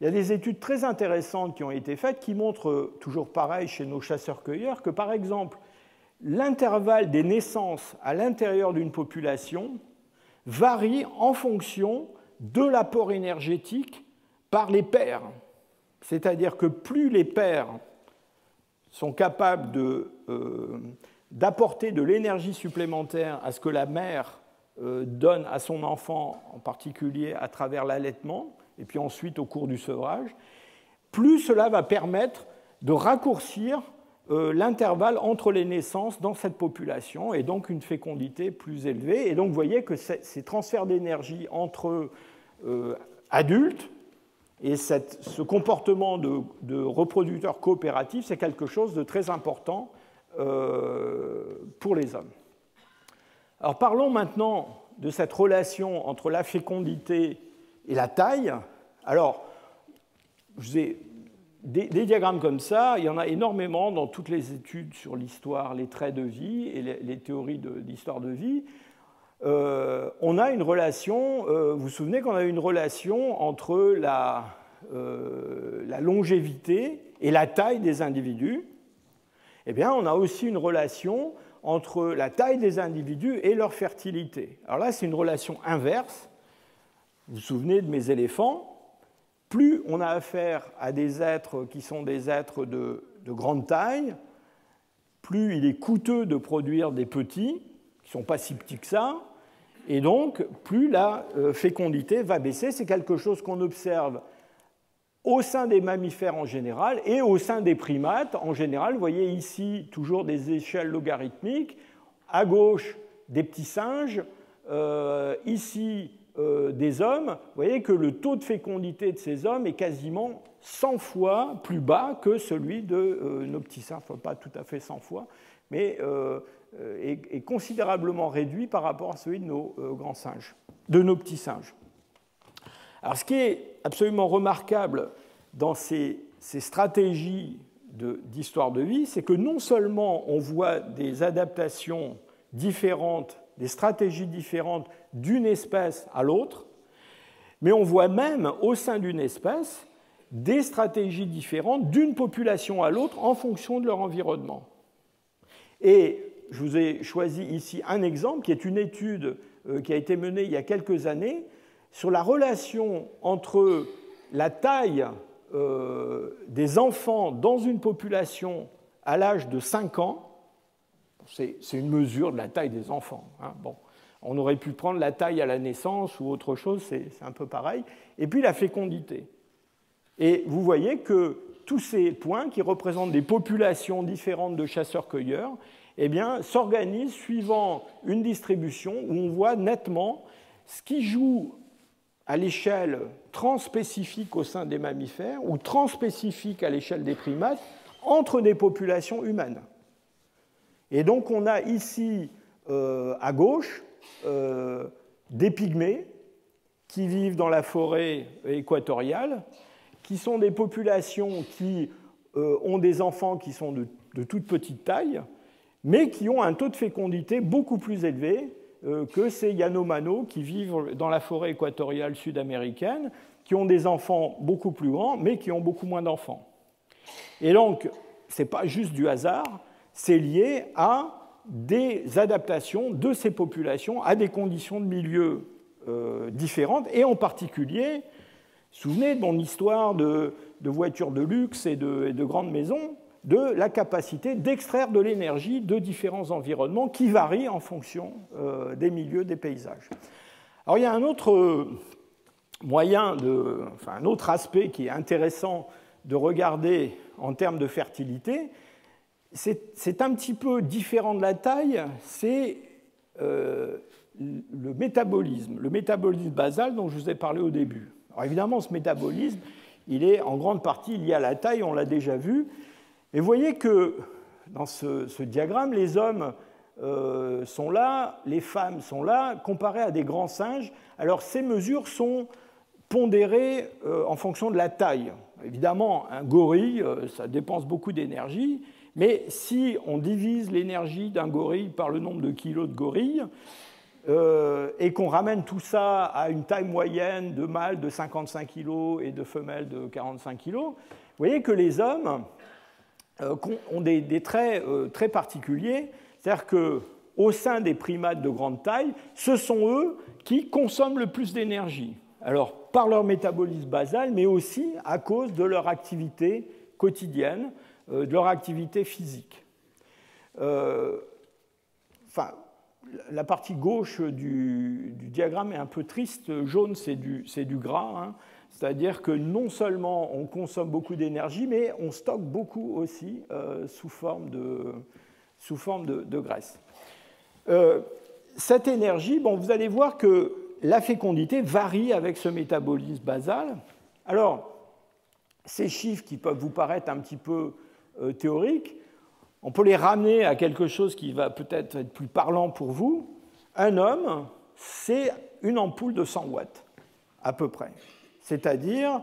Il y a des études très intéressantes qui ont été faites qui montrent, toujours pareil chez nos chasseurs-cueilleurs, que par exemple, l'intervalle des naissances à l'intérieur d'une population varie en fonction de l'apport énergétique par les pères. C'est-à-dire que plus les pères sont capables d'apporter de l'énergie supplémentaire à ce que la mère donne à son enfant, en particulier à travers l'allaitement, et puis ensuite au cours du sevrage, plus cela va permettre de raccourcir l'intervalle entre les naissances dans cette population, et donc une fécondité plus élevée. Et donc vous voyez que ces transferts d'énergie entre adultes et ce comportement de reproducteurs coopératifs, c'est quelque chose de très important pour les hommes. Alors parlons maintenant de cette relation entre la fécondité et la taille. Alors, des diagrammes comme ça, il y en a énormément dans toutes les études sur l'histoire, les traits de vie et les théories d'histoire de vie. On a une relation, vous vous souvenez qu'on a une relation entre la longévité et la taille des individus. Eh bien, on a aussi une relation entre la taille des individus et leur fertilité. Alors là, c'est une relation inverse. Vous vous souvenez de mes éléphants? Plus on a affaire à des êtres qui sont des êtres de grande taille, plus il est coûteux de produire des petits, qui ne sont pas si petits que ça, et donc plus la fécondité va baisser. C'est quelque chose qu'on observe au sein des mammifères en général et au sein des primates en général. Vous voyez ici toujours des échelles logarithmiques, à gauche des petits singes, ici des hommes. Vous voyez que le taux de fécondité de ces hommes est quasiment 100 fois plus bas que celui de nos petits singes, enfin pas tout à fait 100 fois, mais est considérablement réduit par rapport à celui de nos grands singes, de nos petits singes. Alors, ce qui est absolument remarquable dans ces stratégies d'histoire de vie, c'est que non seulement on voit des adaptations différentes, des stratégies différentes d'une espèce à l'autre, mais on voit même au sein d'une espèce des stratégies différentes d'une population à l'autre en fonction de leur environnement. Et je vous ai choisi ici un exemple qui est une étude qui a été menée il y a quelques années sur la relation entre la taille des enfants dans une population à l'âge de 5 ans. C'est une mesure de la taille des enfants. Hein. Bon, on aurait pu prendre la taille à la naissance ou autre chose, c'est un peu pareil. Et puis la fécondité. Et vous voyez que tous ces points qui représentent des populations différentes de chasseurs-cueilleurs, eh bien, s'organisent suivant une distribution où on voit nettement ce qui joue à l'échelle transspécifique au sein des mammifères ou transspécifique à l'échelle des primates entre des populations humaines. Et donc on a ici à gauche des pygmées qui vivent dans la forêt équatoriale, qui sont des populations qui ont des enfants qui sont de toute petite taille, mais qui ont un taux de fécondité beaucoup plus élevé que ces Yanomamo qui vivent dans la forêt équatoriale sud-américaine, qui ont des enfants beaucoup plus grands, mais qui ont beaucoup moins d'enfants. Et donc, ce n'est pas juste du hasard, c'est lié à des adaptations de ces populations à des conditions de milieu différentes, et en particulier, vous vous souvenez de mon histoire de voitures de luxe et de grandes maisons, de la capacité d'extraire de l'énergie de différents environnements qui varient en fonction des milieux, des paysages. Alors il y a un autre moyen, un autre aspect qui est intéressant de regarder en termes de fertilité, c'est un petit peu différent de la taille, c'est le métabolisme basal dont je vous ai parlé au début. Alors évidemment, ce métabolisme, il est en grande partie lié à la taille, on l'a déjà vu. Et vous voyez que dans ce diagramme, les hommes sont là, les femmes sont là, comparés à des grands singes. Alors ces mesures sont pondérées en fonction de la taille. Évidemment, un gorille, ça dépense beaucoup d'énergie, mais si on divise l'énergie d'un gorille par le nombre de kilos de gorille, et qu'on ramène tout ça à une taille moyenne de mâles de 55 kg et de femelles de 45 kg, vous voyez que les hommes ont des traits très particuliers, c'est-à-dire qu'au sein des primates de grande taille, ce sont eux qui consomment le plus d'énergie. Alors, par leur métabolisme basal, mais aussi à cause de leur activité quotidienne, de leur activité physique. La partie gauche du diagramme est un peu triste. Jaune, c'est du gras. Hein. C'est-à-dire que non seulement on consomme beaucoup d'énergie, mais on stocke beaucoup aussi sous forme de graisse. Cette énergie, bon, vous allez voir que la fécondité varie avec ce métabolisme basal. Alors, ces chiffres qui peuvent vous paraître un petit peu théoriques, on peut les ramener à quelque chose qui va peut-être être plus parlant pour vous. Un homme, c'est une ampoule de 100 watts, à peu près. C'est-à-dire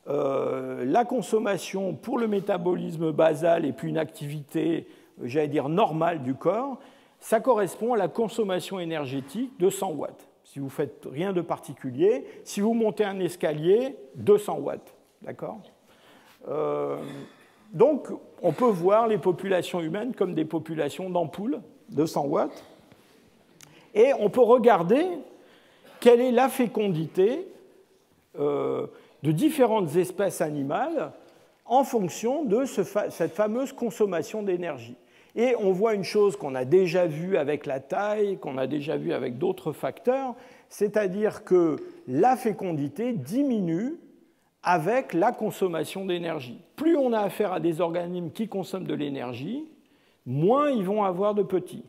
la consommation pour le métabolisme basal et puis une activité, j'allais dire, normale du corps, ça correspond à la consommation énergétique de 100 watts. Si vous ne faites rien de particulier, si vous montez un escalier, 200 watts. D'accord ? Donc, on peut voir les populations humaines comme des populations d'ampoules de 100 watts. Et on peut regarder quelle est la fécondité de différentes espèces animales en fonction de cette fameuse consommation d'énergie. Et on voit une chose qu'on a déjà vue avec la taille, qu'on a déjà vue avec d'autres facteurs, c'est-à-dire que la fécondité diminue avec la consommation d'énergie. Plus on a affaire à des organismes qui consomment de l'énergie, moins ils vont avoir de petits.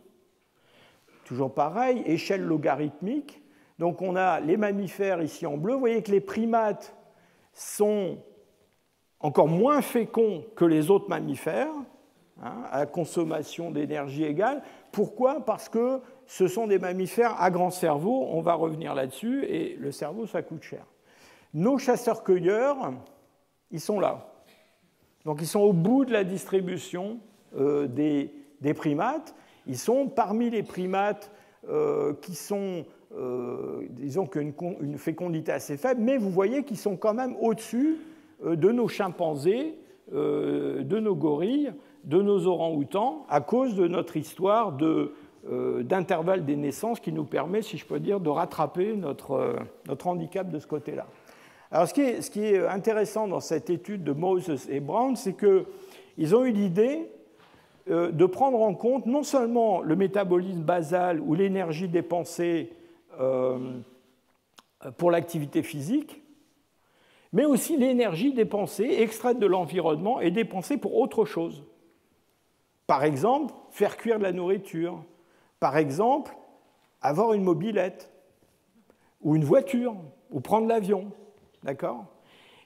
Toujours pareil, échelle logarithmique. Donc on a les mammifères ici en bleu. Vous voyez que les primates sont encore moins féconds que les autres mammifères, à consommation d'énergie égale. Pourquoi ? Parce que ce sont des mammifères à grand cerveau, on va revenir là-dessus, et le cerveau, ça coûte cher. Nos chasseurs-cueilleurs, ils sont là. Donc ils sont au bout de la distribution des primates. Ils sont parmi les primates qui sont, disons, qu'une fécondité assez faible, mais vous voyez qu'ils sont quand même au-dessus de nos chimpanzés, de nos gorilles, de nos orang-outans, à cause de notre histoire d'intervalle des naissances qui nous permet, si je peux dire, de rattraper notre handicap de ce côté-là. Alors, ce qui est intéressant dans cette étude de Moses et Brown, c'est qu'ils ont eu l'idée de prendre en compte non seulement le métabolisme basal ou l'énergie dépensée pour l'activité physique, mais aussi l'énergie dépensée, extraite de l'environnement et dépensée pour autre chose. Par exemple, faire cuire de la nourriture. Par exemple, avoir une mobilette, ou une voiture, ou prendre l'avion. D'accord ?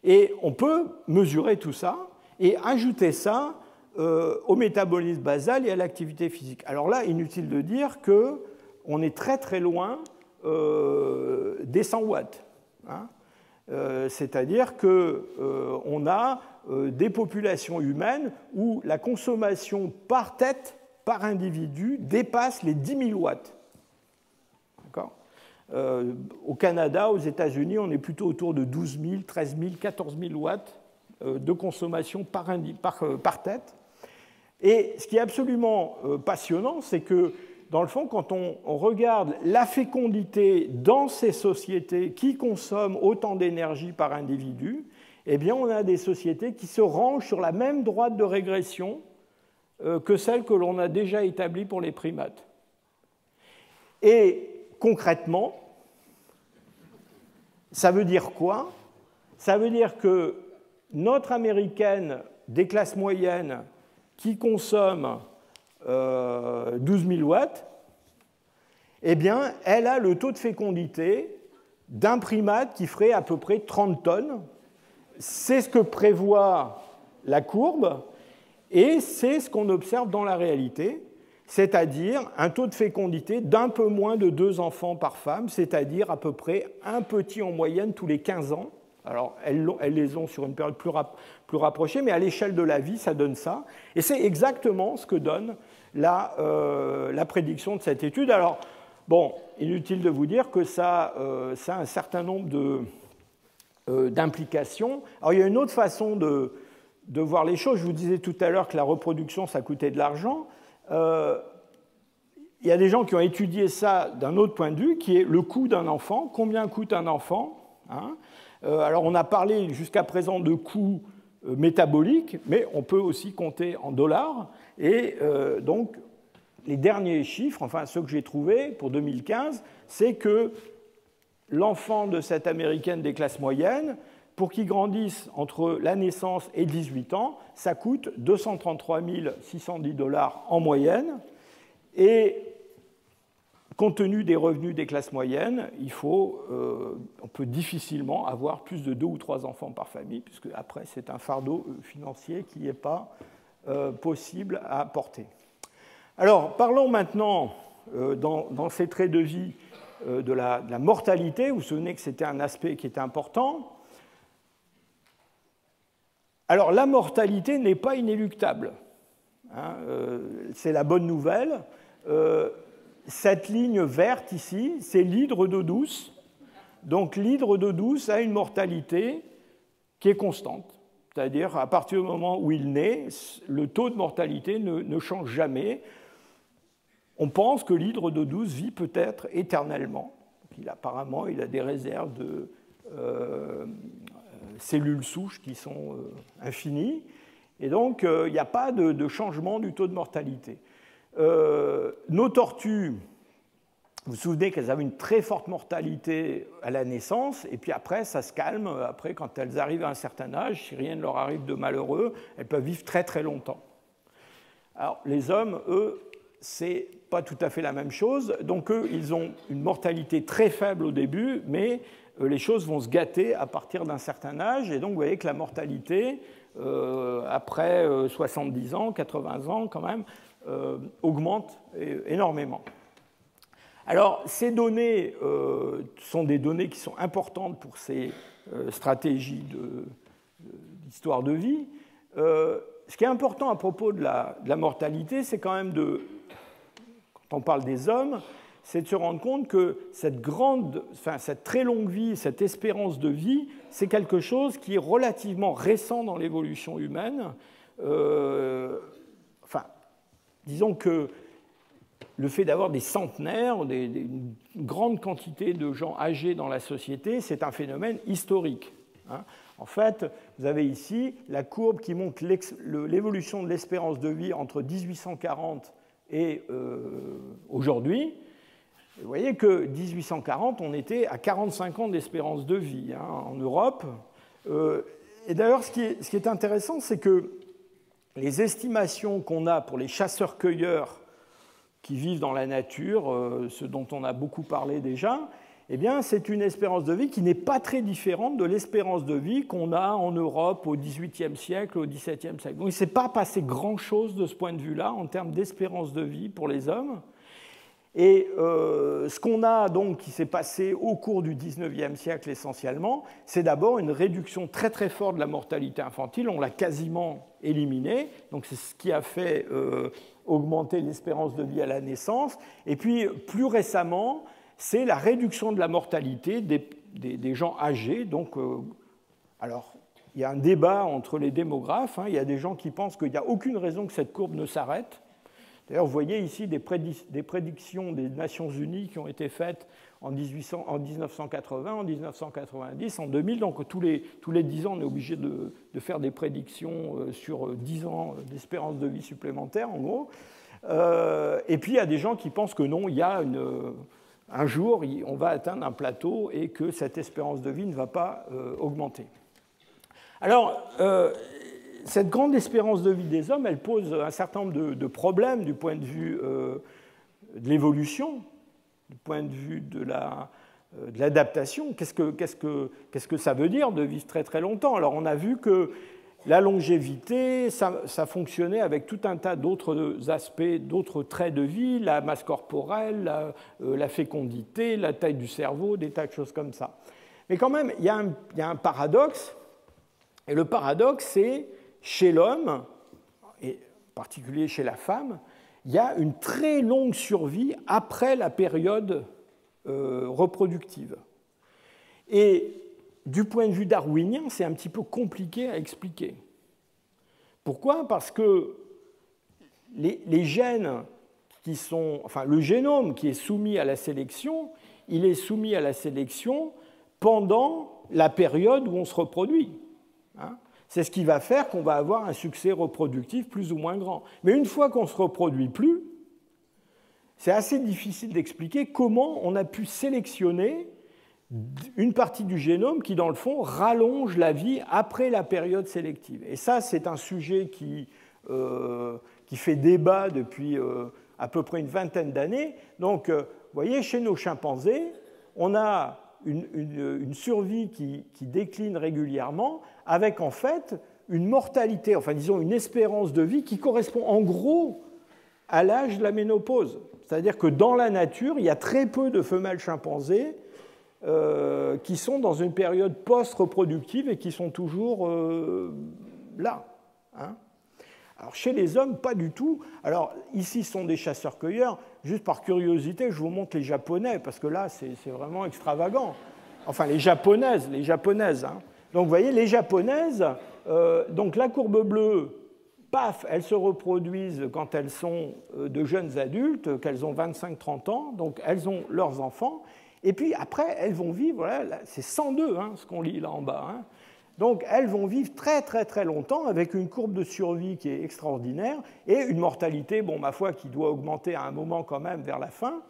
Et on peut mesurer tout ça et ajouter ça au métabolisme basal et à l'activité physique. Alors là, inutile de dire qu'on est très très loin des 100 watts. Hein ? C'est-à-dire qu'on a des populations humaines où la consommation par tête, par individu, dépasse les 10 000 watts. D'accord ? Au Canada, aux États-Unis, on est plutôt autour de 12 000, 13 000, 14 000 watts de consommation par tête. Et ce qui est absolument passionnant, c'est que, dans le fond, quand on regarde la fécondité dans ces sociétés qui consomment autant d'énergie par individu, eh bien, on a des sociétés qui se rangent sur la même droite de régression que celle que l'on a déjà établie pour les primates. Et concrètement, ça veut dire quoi ? Ça veut dire que notre américaine des classes moyennes qui consomme 12 000 watts, eh bien, elle a le taux de fécondité d'un primate qui ferait à peu près 30 tonnes. C'est ce que prévoit la courbe et c'est ce qu'on observe dans la réalité, c'est-à-dire un taux de fécondité d'un peu moins de 2 enfants par femme, c'est-à-dire à peu près un petit en moyenne tous les 15 ans. Alors, elles les ont sur une période plus rapprochée, mais à l'échelle de la vie, ça donne ça. Et c'est exactement ce que donne la prédiction de cette étude. Alors, bon, inutile de vous dire que ça a un certain nombre d'implications. Alors, il y a une autre façon de voir les choses. Je vous disais tout à l'heure que la reproduction, ça coûtait de l'argent. Il y a des gens qui ont étudié ça d'un autre point de vue, qui est le coût d'un enfant. Combien coûte un enfant, hein ? Alors, on a parlé jusqu'à présent de coûts métaboliques, mais on peut aussi compter en dollars. Et donc, les derniers chiffres, enfin ceux que j'ai trouvés pour 2015, c'est que l'enfant de cette américaine des classes moyennes, pour qu'ils grandissent entre la naissance et 18 ans, ça coûte 233 610 $ en moyenne. Et compte tenu des revenus des classes moyennes, on peut difficilement avoir plus de 2 ou 3 enfants par famille, puisque après, c'est un fardeau financier qui n'est pas possible à porter. Alors, parlons maintenant, dans ces traits de vie, de la mortalité. Vous vous souvenez que c'était un aspect qui était important. Alors, la mortalité n'est pas inéluctable. C'est la bonne nouvelle. Cette ligne verte ici, c'est l'hydre d'eau douce. Donc, l'hydre d'eau douce a une mortalité qui est constante. C'est-à-dire, à partir du moment où il naît, le taux de mortalité ne change jamais. On pense que l'hydre d'eau douce vit peut-être éternellement. Apparemment, il a des réserves de cellules souches qui sont infinies. Et donc, il n'y a pas de changement du taux de mortalité. Nos tortues, vous vous souvenez qu'elles avaient une très forte mortalité à la naissance, et puis après, ça se calme. Après, quand elles arrivent à un certain âge, si rien ne leur arrive de malheureux, elles peuvent vivre très très longtemps. Alors, les hommes, eux, c'est pas tout à fait la même chose. Donc, eux, ils ont une mortalité très faible au début, mais les choses vont se gâter à partir d'un certain âge. Et donc, vous voyez que la mortalité, après 70 ans, 80 ans quand même, augmente énormément. Alors, ces données sont des données qui sont importantes pour ces stratégies d'histoire de vie. Ce qui est important à propos de la mortalité, c'est quand même quand on parle des hommes, c'est de se rendre compte que cette très longue vie, cette espérance de vie, c'est quelque chose qui est relativement récent dans l'évolution humaine. Disons que le fait d'avoir des centenaires, une grande quantité de gens âgés dans la société, c'est un phénomène historique. En fait, vous avez ici la courbe qui montre l'évolution de l'espérance de vie entre 1840 et aujourd'hui. Vous voyez que 1840, on était à 45 ans d'espérance de vie en Europe. Et d'ailleurs, ce qui est intéressant, c'est que les estimations qu'on a pour les chasseurs-cueilleurs qui vivent dans la nature, ce dont on a beaucoup parlé déjà, eh bien, c'est une espérance de vie qui n'est pas très différente de l'espérance de vie qu'on a en Europe au XVIIIe siècle, au XVIIe siècle. Donc, il ne s'est pas passé grand-chose de ce point de vue-là en termes d'espérance de vie pour les hommes. Et ce qu'on a donc qui s'est passé au cours du XIXe siècle essentiellement, c'est d'abord une réduction très très forte de la mortalité infantile. On l'a quasiment éliminée. Donc, c'est ce qui a fait augmenter l'espérance de vie à la naissance. Et puis, plus récemment, c'est la réduction de la mortalité des gens âgés. Donc, alors, il y a un débat entre les démographes. Il y a des gens qui pensent qu'il n'y a aucune raison que cette courbe ne s'arrête. D'ailleurs, vous voyez ici des prédictions des Nations Unies qui ont été faites en 1980, en 1990, en 2000. Donc, tous les 10 ans, on est obligé de faire des prédictions sur 10 ans d'espérance de vie supplémentaire, en gros. Et puis, il y a des gens qui pensent que non, il y a un jour, on va atteindre un plateau et que cette espérance de vie ne va pas augmenter. Alors, cette grande espérance de vie des hommes, elle pose un certain nombre de problèmes du point de vue de l'évolution, du point de vue de l'adaptation. Qu'est-ce que ça veut dire de vivre très très longtemps? Alors, on a vu que la longévité, ça fonctionnait avec tout un tas d'autres aspects, d'autres traits de vie, la masse corporelle, la fécondité, la taille du cerveau, des tas de choses comme ça. Mais quand même, il y a un paradoxe, et le paradoxe, c'est chez l'homme, et en particulier chez la femme, il y a une très longue survie après la période reproductive. Et du point de vue darwinien, c'est un petit peu compliqué à expliquer. Pourquoi? Parce que les gènes qui sont... Enfin, le génome qui est soumis à la sélection, il est soumis à la sélection pendant la période où on se reproduit. C'est ce qui va faire qu'on va avoir un succès reproductif plus ou moins grand. Mais une fois qu'on ne se reproduit plus, c'est assez difficile d'expliquer comment on a pu sélectionner une partie du génome qui, dans le fond, rallonge la vie après la période sélective. Et ça, c'est un sujet qui fait débat depuis à peu près une vingtaine d'années. Donc, vous voyez, chez nos chimpanzés, on a une survie qui décline régulièrement, avec en fait une mortalité, enfin disons une espérance de vie qui correspond en gros à l'âge de la ménopause. C'est-à-dire que dans la nature, il y a très peu de femelles chimpanzés qui sont dans une période post-reproductive et qui sont toujours là. Hein. Alors chez les hommes, pas du tout. Alors ici, ce sont des chasseurs-cueilleurs. Juste par curiosité, je vous montre les Japonais, parce que là, c'est vraiment extravagant. Enfin, les Japonaises. Hein. Donc vous voyez, les Japonaises, donc la courbe bleue, paf, elles se reproduisent quand elles sont de jeunes adultes, qu'elles ont 25-30 ans, donc elles ont leurs enfants, et puis après, elles vont vivre, voilà, c'est 102, hein, ce qu'on lit là en bas, hein. Donc elles vont vivre très très très longtemps avec une courbe de survie qui est extraordinaire et une mortalité, bon, ma foi, qui doit augmenter à un moment quand même vers la fin,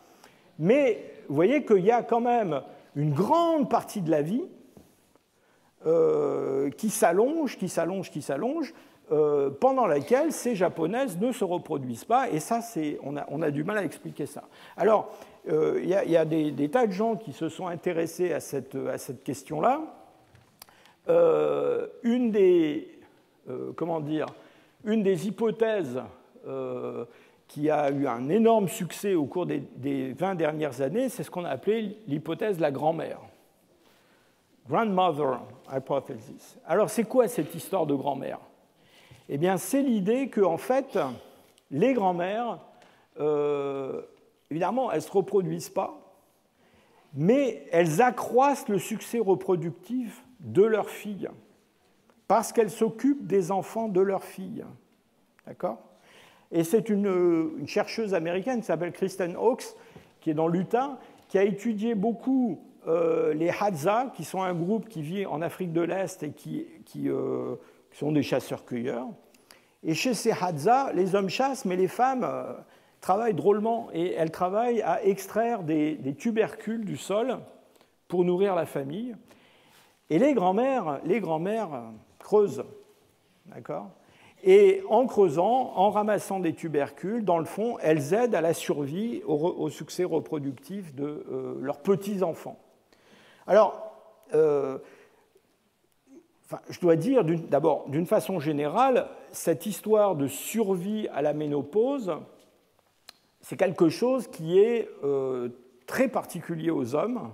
mais vous voyez qu'il y a quand même une grande partie de la vie qui s'allonge, pendant laquelle ces japonaises ne se reproduisent pas, et ça, on a du mal à expliquer ça. Alors, il y a des tas de gens qui se sont intéressés à cette question-là. Une des hypothèses qui a eu un énorme succès au cours des 20 dernières années, c'est ce qu'on a appelé l'hypothèse de la grand-mère. Grandmother hypothesis. Alors, c'est quoi cette histoire de grand-mère? Eh bien, c'est l'idée que, en fait, les grand-mères, évidemment, elles ne se reproduisent pas, mais elles accroissent le succès reproductif de leurs filles, parce qu'elles s'occupent des enfants de leurs filles. D'accord? Et c'est une chercheuse américaine qui s'appelle Kristen Hawkes, qui est dans l'Utah, qui a étudié beaucoup les Hadza, qui sont un groupe qui vit en Afrique de l'Est et qui sont des chasseurs-cueilleurs. Et chez ces Hadza, les hommes chassent, mais les femmes travaillent drôlement, et elles travaillent à extraire des tubercules du sol pour nourrir la famille. Et les grand-mères creusent, d'accord? Et en creusant, en ramassant des tubercules, dans le fond, elles aident à la survie, au succès reproductif de leurs petits-enfants. Alors, je dois dire, d'abord, d'une façon générale, cette histoire de survie à la ménopause, c'est quelque chose qui est très particulier aux hommes.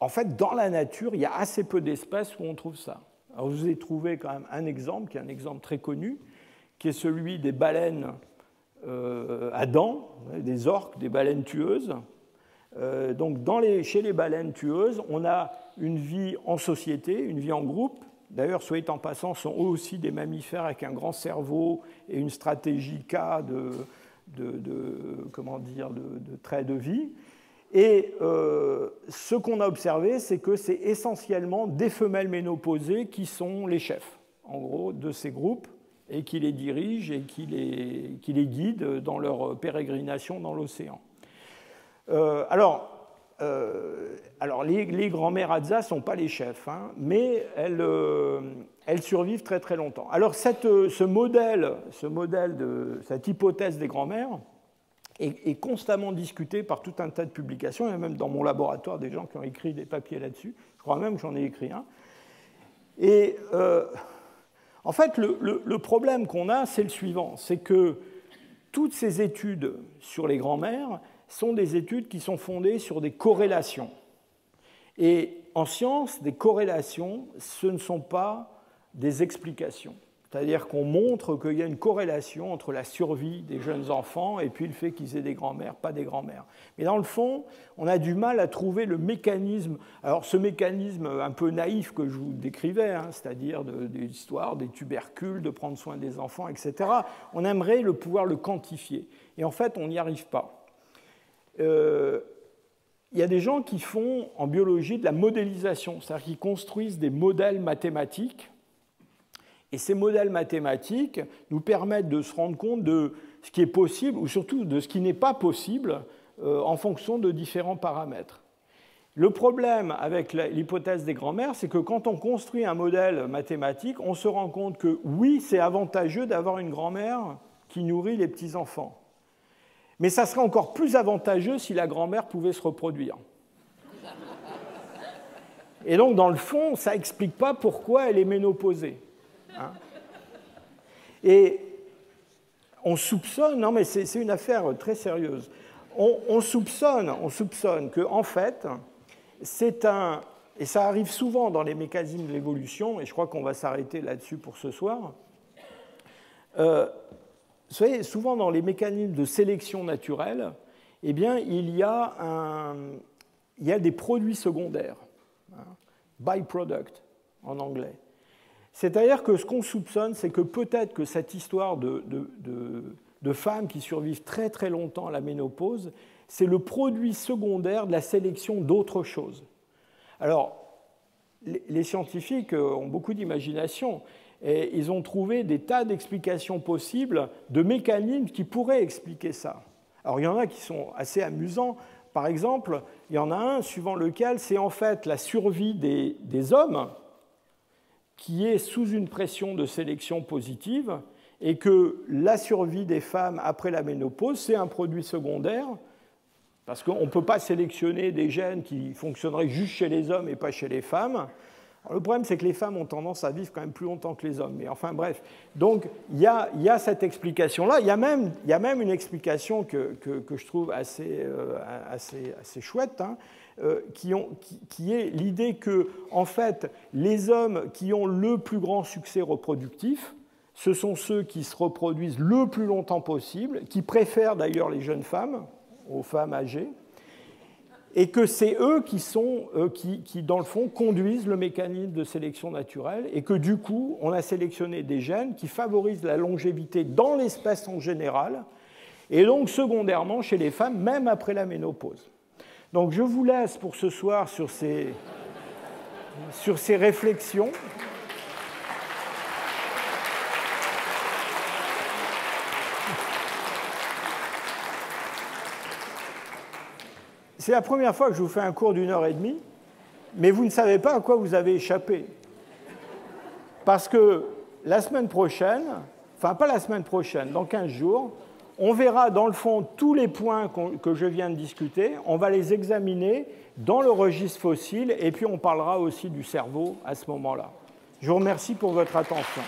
En fait, dans la nature, il y a assez peu d'espèces où on trouve ça. Alors, je vous ai trouvé quand même un exemple, qui est un exemple très connu, qui est celui des baleines à dents, des orques, des baleines tueuses. Donc, chez les baleines tueuses, on a une vie en société, une vie en groupe. D'ailleurs, soit dit en passant, sont eux aussi des mammifères avec un grand cerveau et une stratégie K de trait de vie. Et ce qu'on a observé, c'est que c'est essentiellement des femelles ménopausées qui sont les chefs, en gros, de ces groupes, et qui les dirigent et qui les guident dans leur pérégrination dans l'océan. Alors, les grand-mères Hadza ne sont pas les chefs, hein, mais elles survivent très très longtemps. Alors, cette hypothèse des grand-mères est constamment discutée par tout un tas de publications. Il y a même dans mon laboratoire des gens qui ont écrit des papiers là-dessus. Je crois même que j'en ai écrit un. Et en fait, le problème qu'on a, c'est le suivant. C'est que toutes ces études sur les grand-mères sont des études qui sont fondées sur des corrélations. Et en science, des corrélations, ce ne sont pas des explications. C'est-à-dire qu'on montre qu'il y a une corrélation entre la survie des jeunes enfants et puis le fait qu'ils aient des grands-mères, pas des grands-mères. Mais dans le fond, on a du mal à trouver le mécanisme. Alors ce mécanisme un peu naïf que je vous décrivais, hein, c'est-à-dire des histoires, des tubercules, de prendre soin des enfants, etc., on aimerait pouvoir le quantifier. Et en fait, on n'y arrive pas. Il y a des gens qui font en biologie de la modélisation, c'est-à-dire qu'ils construisent des modèles mathématiques. Et ces modèles mathématiques nous permettent de se rendre compte de ce qui est possible, ou surtout de ce qui n'est pas possible en fonction de différents paramètres. Le problème avec l'hypothèse des grands-mères, c'est que quand on construit un modèle mathématique, on se rend compte que oui, c'est avantageux d'avoir une grand-mère qui nourrit les petits-enfants. Mais ça serait encore plus avantageux si la grand-mère pouvait se reproduire. Et donc, dans le fond, ça n'explique pas pourquoi elle est ménopausée. Hein. Et on soupçonne, non mais c'est une affaire très sérieuse, on soupçonne qu'en fait, c'est un, et ça arrive souvent dans les mécanismes de l'évolution, et je crois qu'on va s'arrêter là-dessus pour ce soir, vous savez, souvent dans les mécanismes de sélection naturelle, eh bien, il y a des produits secondaires, hein, byproduct en anglais. C'est-à-dire que ce qu'on soupçonne, c'est que peut-être que cette histoire de femmes qui survivent très très longtemps à la ménopause, c'est le produit secondaire de la sélection d'autres choses. Alors, les scientifiques ont beaucoup d'imagination et ils ont trouvé des tas d'explications possibles, de mécanismes qui pourraient expliquer ça. Alors, il y en a qui sont assez amusants. Par exemple, il y en a un suivant lequel c'est en fait la survie des hommes qui est sous une pression de sélection positive et que la survie des femmes après la ménopause, c'est un produit secondaire parce qu'on ne peut pas sélectionner des gènes qui fonctionneraient juste chez les hommes et pas chez les femmes. Alors, le problème, c'est que les femmes ont tendance à vivre quand même plus longtemps que les hommes. Mais enfin, bref. Donc, il y a cette explication-là. Il y a même une explication que je trouve assez chouette, hein, qui est l'idée que, en fait, les hommes qui ont le plus grand succès reproductif, ce sont ceux qui se reproduisent le plus longtemps possible, qui préfèrent d'ailleurs les jeunes femmes aux femmes âgées, et que c'est eux qui, dans le fond, conduisent le mécanisme de sélection naturelle, et que du coup, on a sélectionné des gènes qui favorisent la longévité dans l'espèce en général, et donc secondairement chez les femmes, même après la ménopause. Donc je vous laisse pour ce soir sur ces réflexions. C'est la première fois que je vous fais un cours d'1h30, mais vous ne savez pas à quoi vous avez échappé. Parce que la semaine prochaine, enfin pas la semaine prochaine, dans 15 jours, on verra dans le fond tous les points que je viens de discuter, on va les examiner dans le registre fossile et puis on parlera aussi du cerveau à ce moment-là. Je vous remercie pour votre attention.